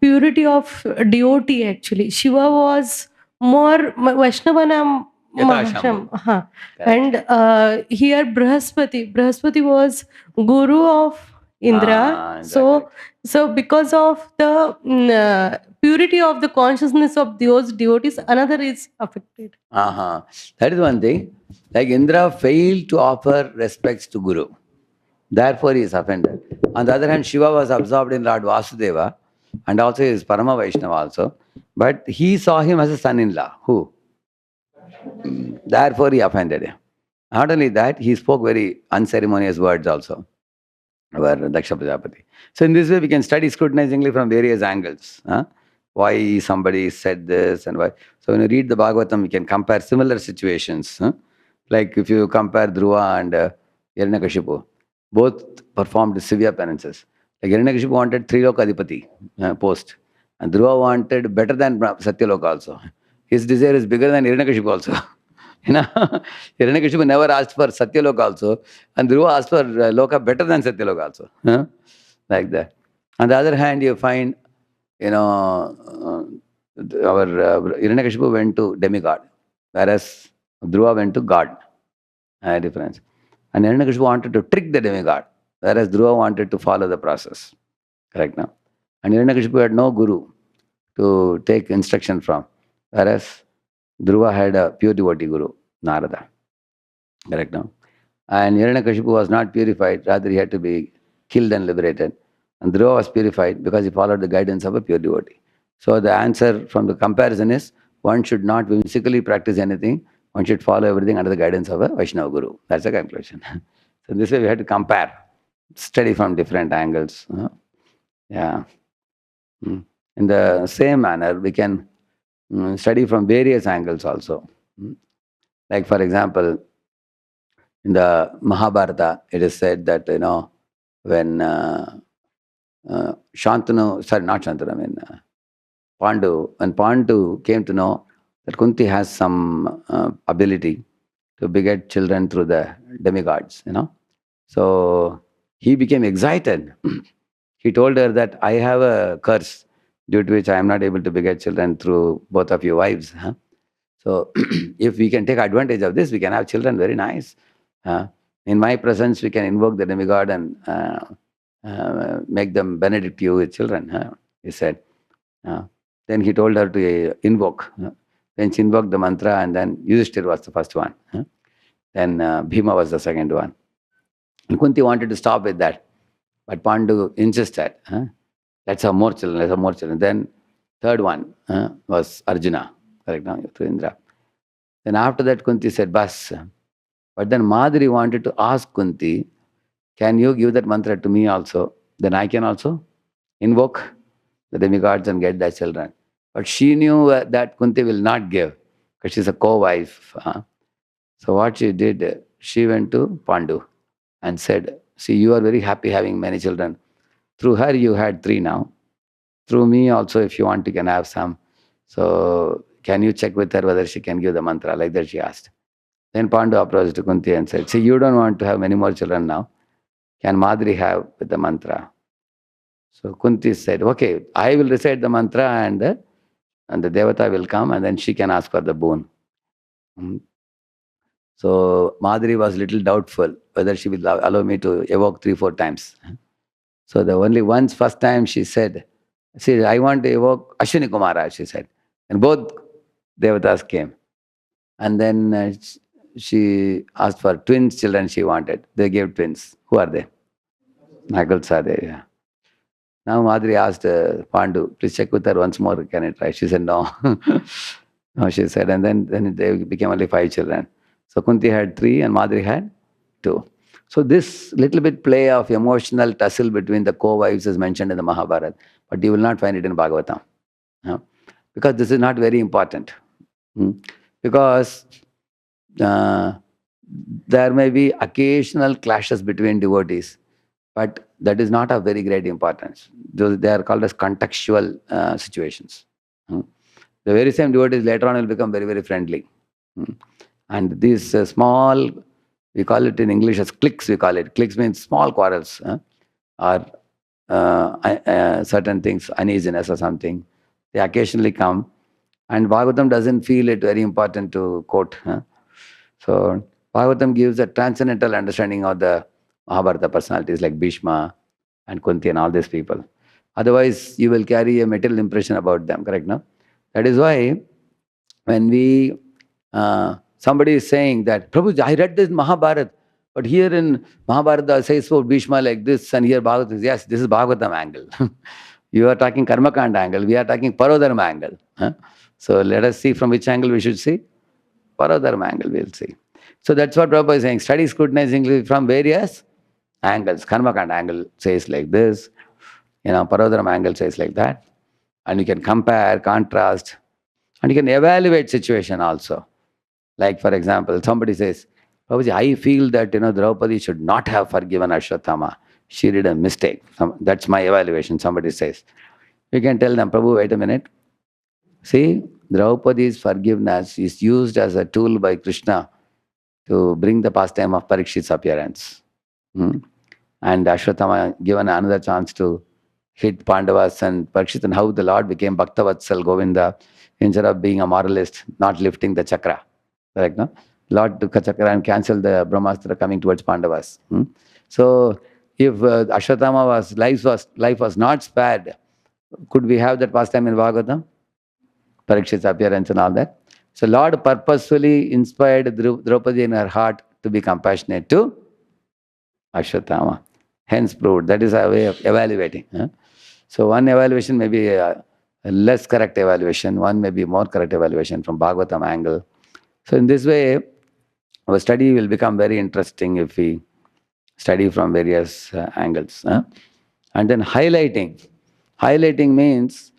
purity of devotee actually. Shiva was more Vaishnavanam Mahasham. And here Brihaspati was guru of Indra. Exactly. So because of the purity of the consciousness of those devotees, another is affected. That is one thing. Like Indra failed to offer respects to Guru. Therefore, he is offended. On the other hand, Shiva was absorbed in Lord Vasudeva, and also he is Parama Vaishnava also. But he saw him as a son-in-law. Who? Therefore, he offended him. Not only that, he spoke very unceremonious words also, our Daksha Prajapati. So in this way, we can study scrutinizingly from various angles. Why somebody said this and why. So when you read the Bhagavatam, you can compare similar situations. Like if you compare Dhruva and Hiranyakashipu, both performed severe penances. Like Hiranyakashipu wanted Triloka Adhipati post, and Dhruva wanted better than Satyaloka also. His desire is bigger than Hiranyakashipu also. Hiranyakashipu never asked for Satyaloka also, and Dhruva asked for Loka better than Satyaloka also. Like that. On the other hand, you find, our Hiranyakashipu went to demigod, whereas Dhruva went to God. Difference. And Hiranyakashipu wanted to trick the demigod, whereas Dhruva wanted to follow the process. Correct now? And Hiranyakashipu had no guru to take instruction from, whereas Dhruva had a pure devotee guru, Narada. Correct now? And Hiranyakashipu was not purified, rather he had to be killed and liberated. And Dhruva was purified because he followed the guidance of a pure devotee. So the answer from the comparison is, one should not whimsically practice anything, one should follow everything under the guidance of a Vaishnava guru. That's the conclusion. So this way we have to compare, study from different angles. Yeah. In the same manner, we can study from various angles also. Like for example, in the Mahabharata, it is said that, when Pandu, when Pandu came to know that Kunti has some ability to beget children through the demigods, So he became excited. He told her that I have a curse due to which I am not able to beget children through both of your wives. So if we can take advantage of this, we can have children very nice. In my presence, we can invoke the demigod and make them benedict you with children, he said. Then he told her to invoke. Then she invoked the mantra, and then Yudhishthir was the first one. Then Bhima was the second one. And Kunti wanted to stop with that, but Pandu insisted. Let's have more children, let's have more children. Then third one was Arjuna, correct now, through Indra. Then after that Kunti said, Bas. But then Madhuri wanted to ask Kunti, can you give that mantra to me also? Then I can also invoke the demigods and get their children. But she knew that Kunti will not give, because she's a co-wife. So what she did, she went to Pandu and said, see, you are very happy having many children. Through her, you had 3 now. Through me also, if you want, you can have some. So can you check with her whether she can give the mantra? Like that she asked. Then Pandu approached Kunti and said, see, you don't want to have many more children now. Can Madhuri have with the mantra? So Kunti said, okay, I will recite the mantra and the Devata will come and then she can ask for the boon. So Madhuri was little doubtful whether she will allow me to evoke 3-4 times. So the only once, first time she said, see, I want to evoke Ashwini Kumara, she said. And both Devatas came. And then she asked for twins children she wanted. They gave twins. Who are they? Naguls are there, yeah. Now Madhuri asked Pandu, please check with her once more, can I try? She said, no. No, she said, and then they became only 5 children. So Kunti had 3 and Madhuri had 2. So this little bit play of emotional tussle between the co-wives is mentioned in the Mahabharata, but you will not find it in Bhagavatam. Because this is not very important. Because there may be occasional clashes between devotees, but that is not of very great importance. They are called as contextual situations. The very same devotees later on will become very, very friendly. And these small, we call it in English as cliques, we call it. Cliques means small quarrels or certain things, uneasiness or something. They occasionally come. And Bhagavatam doesn't feel it very important to quote. So Bhagavatam gives a transcendental understanding of the Mahabharata personalities like Bhishma and Kunti and all these people. Otherwise, you will carry a material impression about them, correct? No? That is why when somebody is saying that, Prabhuji, I read this Mahabharata, But here in Mahabharata says for Bhishma like this, and here Bhagavatam says, yes, this is Bhagavatam angle. You are talking Karmakanda angle, we are talking Parodharma angle. So let us see from which angle we should see. Parodharma angle we'll see. So that's what Prabhupada is saying. Study scrutinizingly from various angles. Karmakanda angle says like this, Parodharma angle says like that. And you can compare, contrast, and you can evaluate situation also. Like for example, somebody says, Prabhuji, I feel that Draupadi should not have forgiven Ashwatthama. She did a mistake. That's my evaluation, somebody says. You can tell them, Prabhu, wait a minute. See, Draupadi's forgiveness is used as a tool by Krishna to bring the pastime of Parikshit's appearance. And Ashwatthama given another chance to hit Pandavas and Parikshit, and how the Lord became Bhaktavatsal Govinda instead of being a moralist, not lifting the chakra. Correct, no? Lord took a chakra and cancelled the Brahmastra coming towards Pandavas. So, if Ashwatthama's life was not spared, could we have that pastime in Bhagavatam? Parikshit's appearance and all that. So, Lord purposefully inspired Draupadi in her heart to be compassionate to Ashwatthama. Hence proved. That is a way of evaluating. So, one evaluation may be a less correct evaluation, one may be more correct evaluation from Bhagavatam angle. So, in this way, our study will become very interesting if we study from various angles. And then highlighting. Highlighting means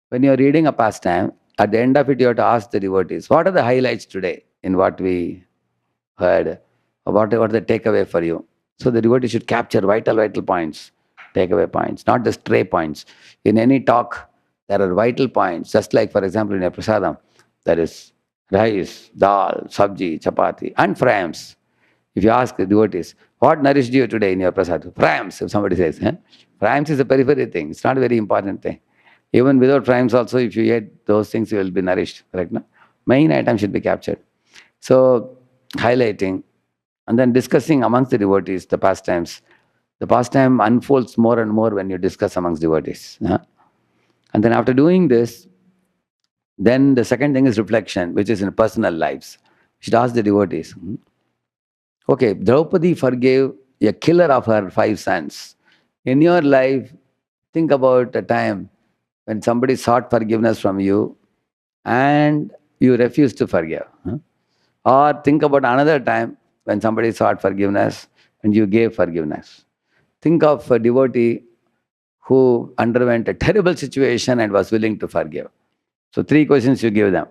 when you're reading a pastime, at the end of it, you have to ask the devotees, what are the highlights today in what we heard? Or what are the takeaway for you? So the devotee should capture vital points, takeaway points, not the stray points. In any talk, there are vital points. Just like, for example, in a prasadam, there is rice, dal, sabji, chapati, and frames. If you ask the devotees, what nourished you today in your prasadam? Frames, if somebody says. Frames is a periphery thing. It's not a very important thing. Even without frames also, if you eat those things, you will be nourished. Correct? No? Main item should be captured. So, highlighting and then discussing amongst the devotees the pastimes. The pastime unfolds more and more when you discuss amongst devotees. And then after doing this, then the second thing is reflection, which is in personal lives. You should ask the devotees. Okay, Draupadi forgave a killer of her 5 sons. In your life, think about a time when somebody sought forgiveness from you and you refused to forgive. Or think about another time when somebody sought forgiveness and you gave forgiveness. Think of a devotee who underwent a terrible situation and was willing to forgive. So 3 questions you give them.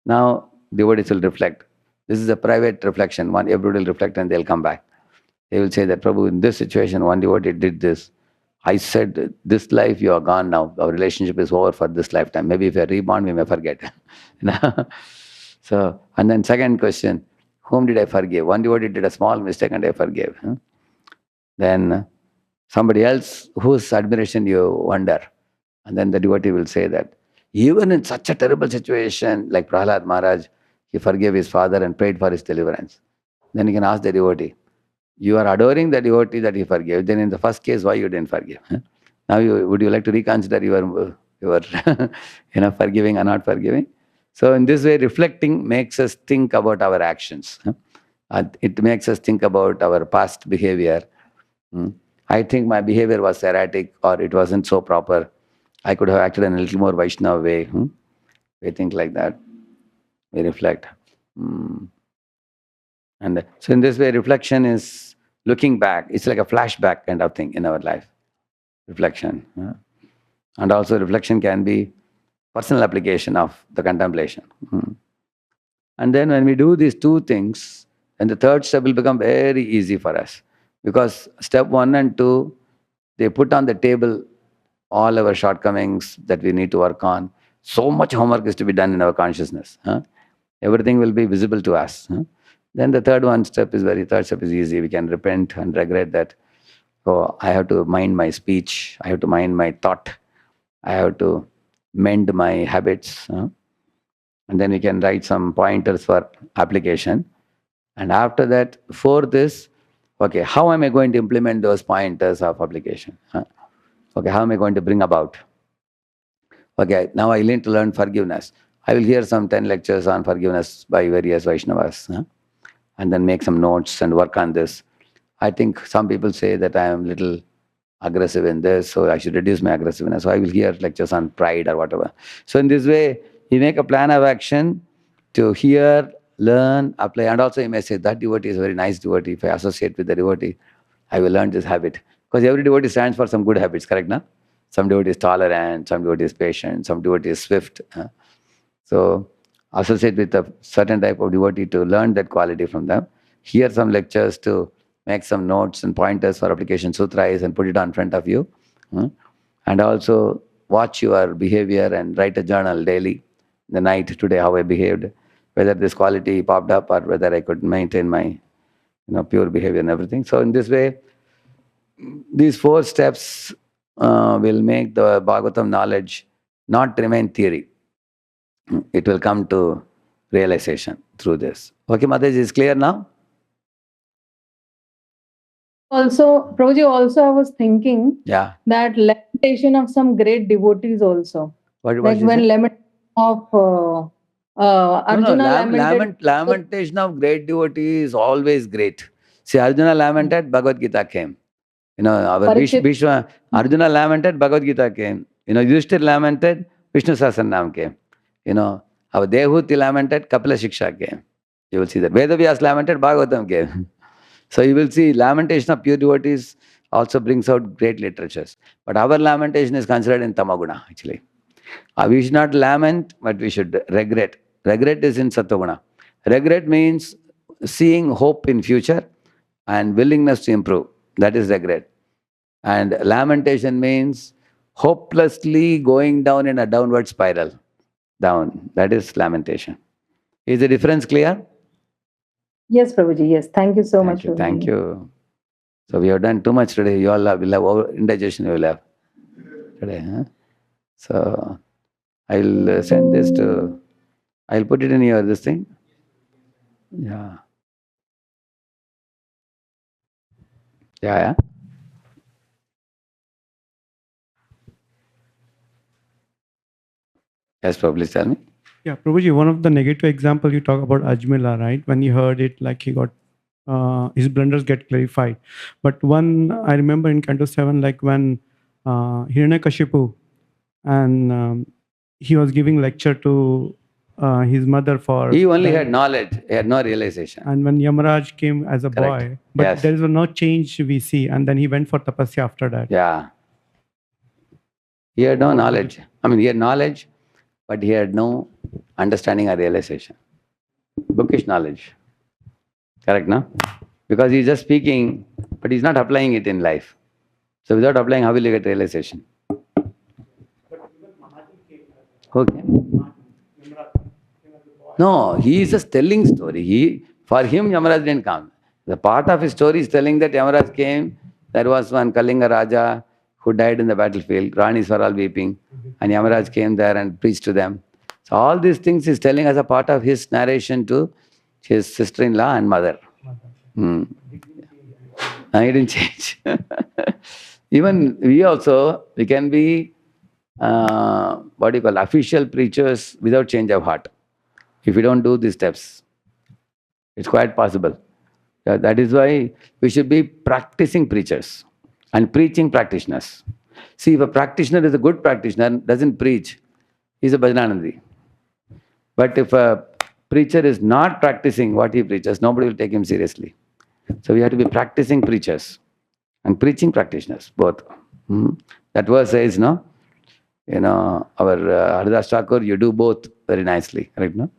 Now devotees will reflect. This is a private reflection. Everybody will reflect and they'll come back. They will say that, Prabhu, in this situation, one devotee did this. I said, this life you are gone now. Our relationship is over for this lifetime. Maybe if we are reborn, we may forget. So, and then second question, whom did I forgive? One devotee did a small mistake and I forgave. Then somebody else whose admiration you wonder. And then the devotee will say that, even in such a terrible situation, like Prahlad Maharaj, he forgave his father and prayed for his deliverance. Then you can ask the devotee, you are adoring the devotee that he forgave. Then in the first case, why you didn't forgive? Now, would you like to reconsider your forgiving or not forgiving? So in this way, reflecting makes us think about our actions. It makes us think about our past behavior. I think my behavior was erratic or it wasn't so proper. I could have acted in a little more Vaishnava way. We think like that. We reflect. And so in this way, reflection is looking back. It's like a flashback kind of thing in our life. Reflection. And also reflection can be personal application of the contemplation. And then when we do these 2 things, then the third step will become very easy for us. Because step 1 and 2, they put on the table all our shortcomings that we need to work on. So much homework is to be done in our consciousness. Everything will be visible to us. Then the third step is easy. We can repent and regret that, oh, I have to mind my speech, I have to mind my thought, I have to mend my habits. And then we can write some pointers for application. And after that, for this, okay, how am I going to implement those pointers of application? Okay, how am I going to bring about? Okay, now I need to learn forgiveness. I will hear some 10 lectures on forgiveness by various Vaishnavas. and then make some notes and work on this. I think some people say that I am little aggressive in this, so I should reduce my aggressiveness. So I will hear lectures on pride or whatever. So in this way, you make a plan of action to hear, learn, apply, and also you may say that devotee is a very nice devotee. If I associate with the devotee, I will learn this habit. Because every devotee stands for some good habits, correct? No? Some devotee is tolerant, some devotee is patient, some devotee is swift. So associate with a certain type of devotee to learn that quality from them. Hear some lectures to make some notes and pointers for application sutras and put it on front of you. And also watch your behavior and write a journal daily, the night, today how I behaved, whether this quality popped up or whether I could maintain my pure behavior and everything. So in this way, these 4 steps will make the Bhagavatam knowledge not remain theory. It will come to realization through this. Okay, Mataji, is clear now? Also, Prabhuji, also I was thinking Yeah. that lamentation of some great devotees also. What Like when lamentation of Arjuna lamented. Lamentation of great devotee is always great. See, Arjuna lamented, Bhagavad Gita came. Our Parikshit. Bhishma, Arjuna lamented, Bhagavad Gita came. Yudhishthir lamented, Vishnu Sahasranam came. Our Dehuti lamented, Kapila Shiksha came. You will see that. Vedavyas lamented, Bhagavatam came. So you will see lamentation of pure devotees also brings out great literatures. But our lamentation is considered in Tamaguna, actually. We should not lament, but we should regret. Regret is in Sattva-guna. Regret means seeing hope in future and willingness to improve. That is regret. And lamentation means hopelessly going down in a downward spiral. Down. That is lamentation. Is the difference clear? Yes, Prabhuji. Yes. Thank you so much. Prabhuji. Thank you. So we have done too much today. You all will have over indigestion. You will have today. So I'll send this to. I'll put it in your this thing. Yeah. Yeah. Yes, probably tell me. Yeah, Prabhuji, one of the negative example you talk about Ajmila, right? When he heard it, like he got his blunders get clarified. But one I remember in Canto 7, like when Hiranyakashipu and he was giving lecture to his mother for. He only had knowledge, he had no realization. And when Yamaraj came as a boy, but there is no change we see, and then he went for tapasya after that. Yeah. He had no knowledge. I mean, he had knowledge, but he had no understanding or realization. Bookish knowledge. Correct, no? Because he's just speaking, but he's not applying it in life. So without applying, how will you get realization? Okay. No, he is just telling story. For him, Yamaraj didn't come. The part of his story is telling that Yamaraj came. There was one Kalinga Raja who died in the battlefield. Ranis were all weeping. And Yamaraj came there and preached to them. So all these things he's telling as a part of his narration to his sister-in-law and mother. He didn't change. Even we can be, official preachers without change of heart. If we don't do these steps, it's quite possible. That is why we should be practicing preachers and preaching practitioners. See, if a practitioner is a good practitioner, doesn't preach, he's a Bhajananandi. But if a preacher is not practicing what he preaches, nobody will take him seriously. So we have to be practicing preachers and preaching practitioners, both. That verse says, no? Our Haridas Thakur, you do both very nicely, right? No?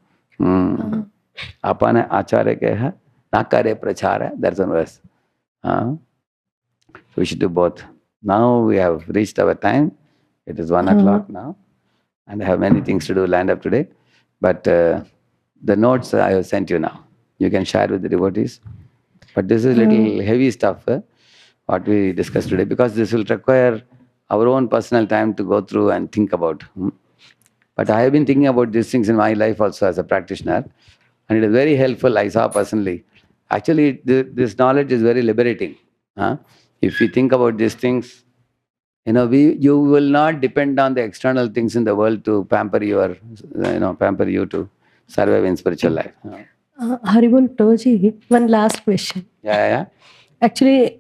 Apana acharya ke hai, nakare prachara, that's one verse. So we should do both. Now we have reached our time. It is 1 o'clock now. And I have many things to do lined up today. But the notes I have sent you now. You can share with the devotees. But this is little heavy stuff, what we discussed today, because this will require our own personal time to go through and think about. But I have been thinking about these things in my life also as a practitioner. And it is very helpful, I saw personally. Actually, this knowledge is very liberating. If you think about these things, you will not depend on the external things in the world to pamper you to survive in spiritual life. Haribol Toji, one last question. Yeah. Actually,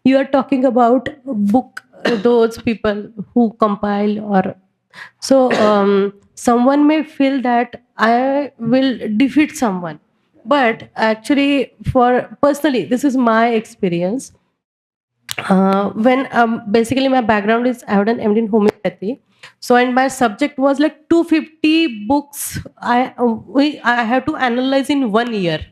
you are talking about book, those people who compile or so. Someone may feel that I will defeat someone, but actually, for personally, this is my experience. When basically my background is I have done MD in homeopathy, so and my subject was like 250 books I have to analyze in 1 year,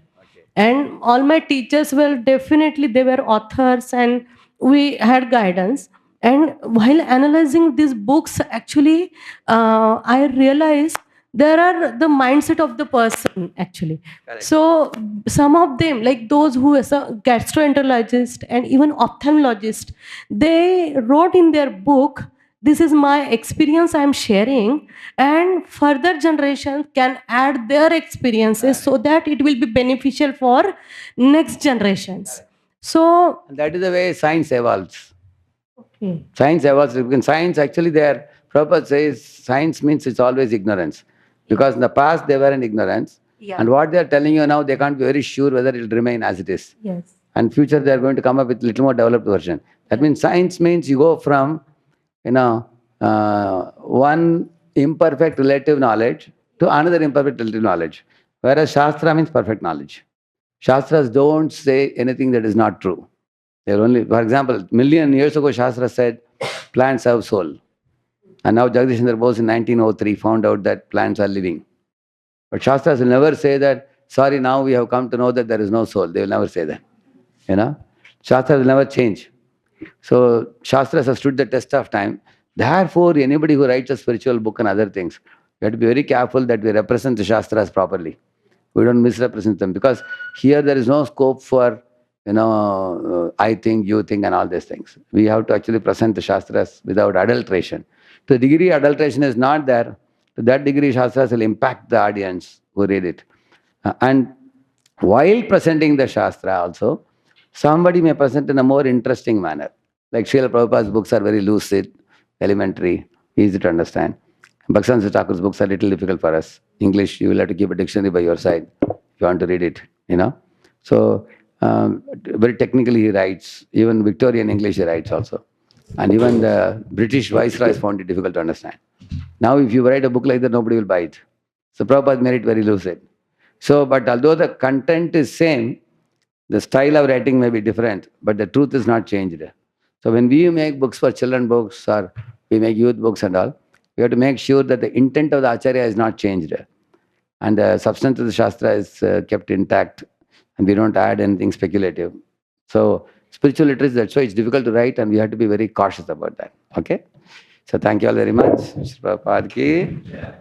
and all my teachers were definitely they were authors and we had guidance. And while analyzing these books, actually, I realized there are the mindset of the person actually. Correct. So some of them, like those who is a gastroenterologist and even ophthalmologist, they wrote in their book, this is my experience I'm sharing, and further generations can add their experiences so that it will be beneficial for next generations. So And that is the way science evolves. okay. Science evolves. Because science actually, their purpose says science means it's always ignorance. Because in the past they were in ignorance. Yeah. And what they are telling you now, they can't be very sure whether it will remain as it is. Yes. And future they are going to come up with little more developed version. That means science means you go from, one imperfect relative knowledge to another imperfect relative knowledge. Whereas Shastra means perfect knowledge. Shastras don't say anything that is not true. They're only, for example, million years ago, Shastra said plants have soul. And now Jagdish Chandra Bose in 1903 found out that plants are living. But Shastras will never say that, sorry, now we have come to know that there is no soul. They will never say that. Shastras will never change. So Shastras have stood the test of time. Therefore, anybody who writes a spiritual book and other things, we have to be very careful that we represent the Shastras properly. We don't misrepresent them, because here there is no scope for, I think, you think, and all these things. We have to actually present the Shastras without adulteration. To the degree adulteration is not there, to that degree Shastras will impact the audience who read it. And while presenting the Shastra also, somebody may present in a more interesting manner. Like Srila Prabhupada's books are very lucid, elementary, easy to understand. Bhaktivinoda Thakur's books are a little difficult for us. English, you will have to keep a dictionary by your side if you want to read it, So, very technically he writes. Even Victorian English he writes also. And even the British viceroys found it difficult to understand. Now if you write a book like that, nobody will buy it. So Prabhupada made it very lucid. So, but although the content is same, the style of writing may be different, but the truth is not changed. So when we make books for children books or we make youth books and all, we have to make sure that the intent of the Acharya is not changed. And the substance of the Shastra is kept intact, and we don't add anything speculative. So spiritual literature, that's why it's difficult to write, and we have to be very cautious about that. Okay? So thank you all very much. Mr. Prabhupada ki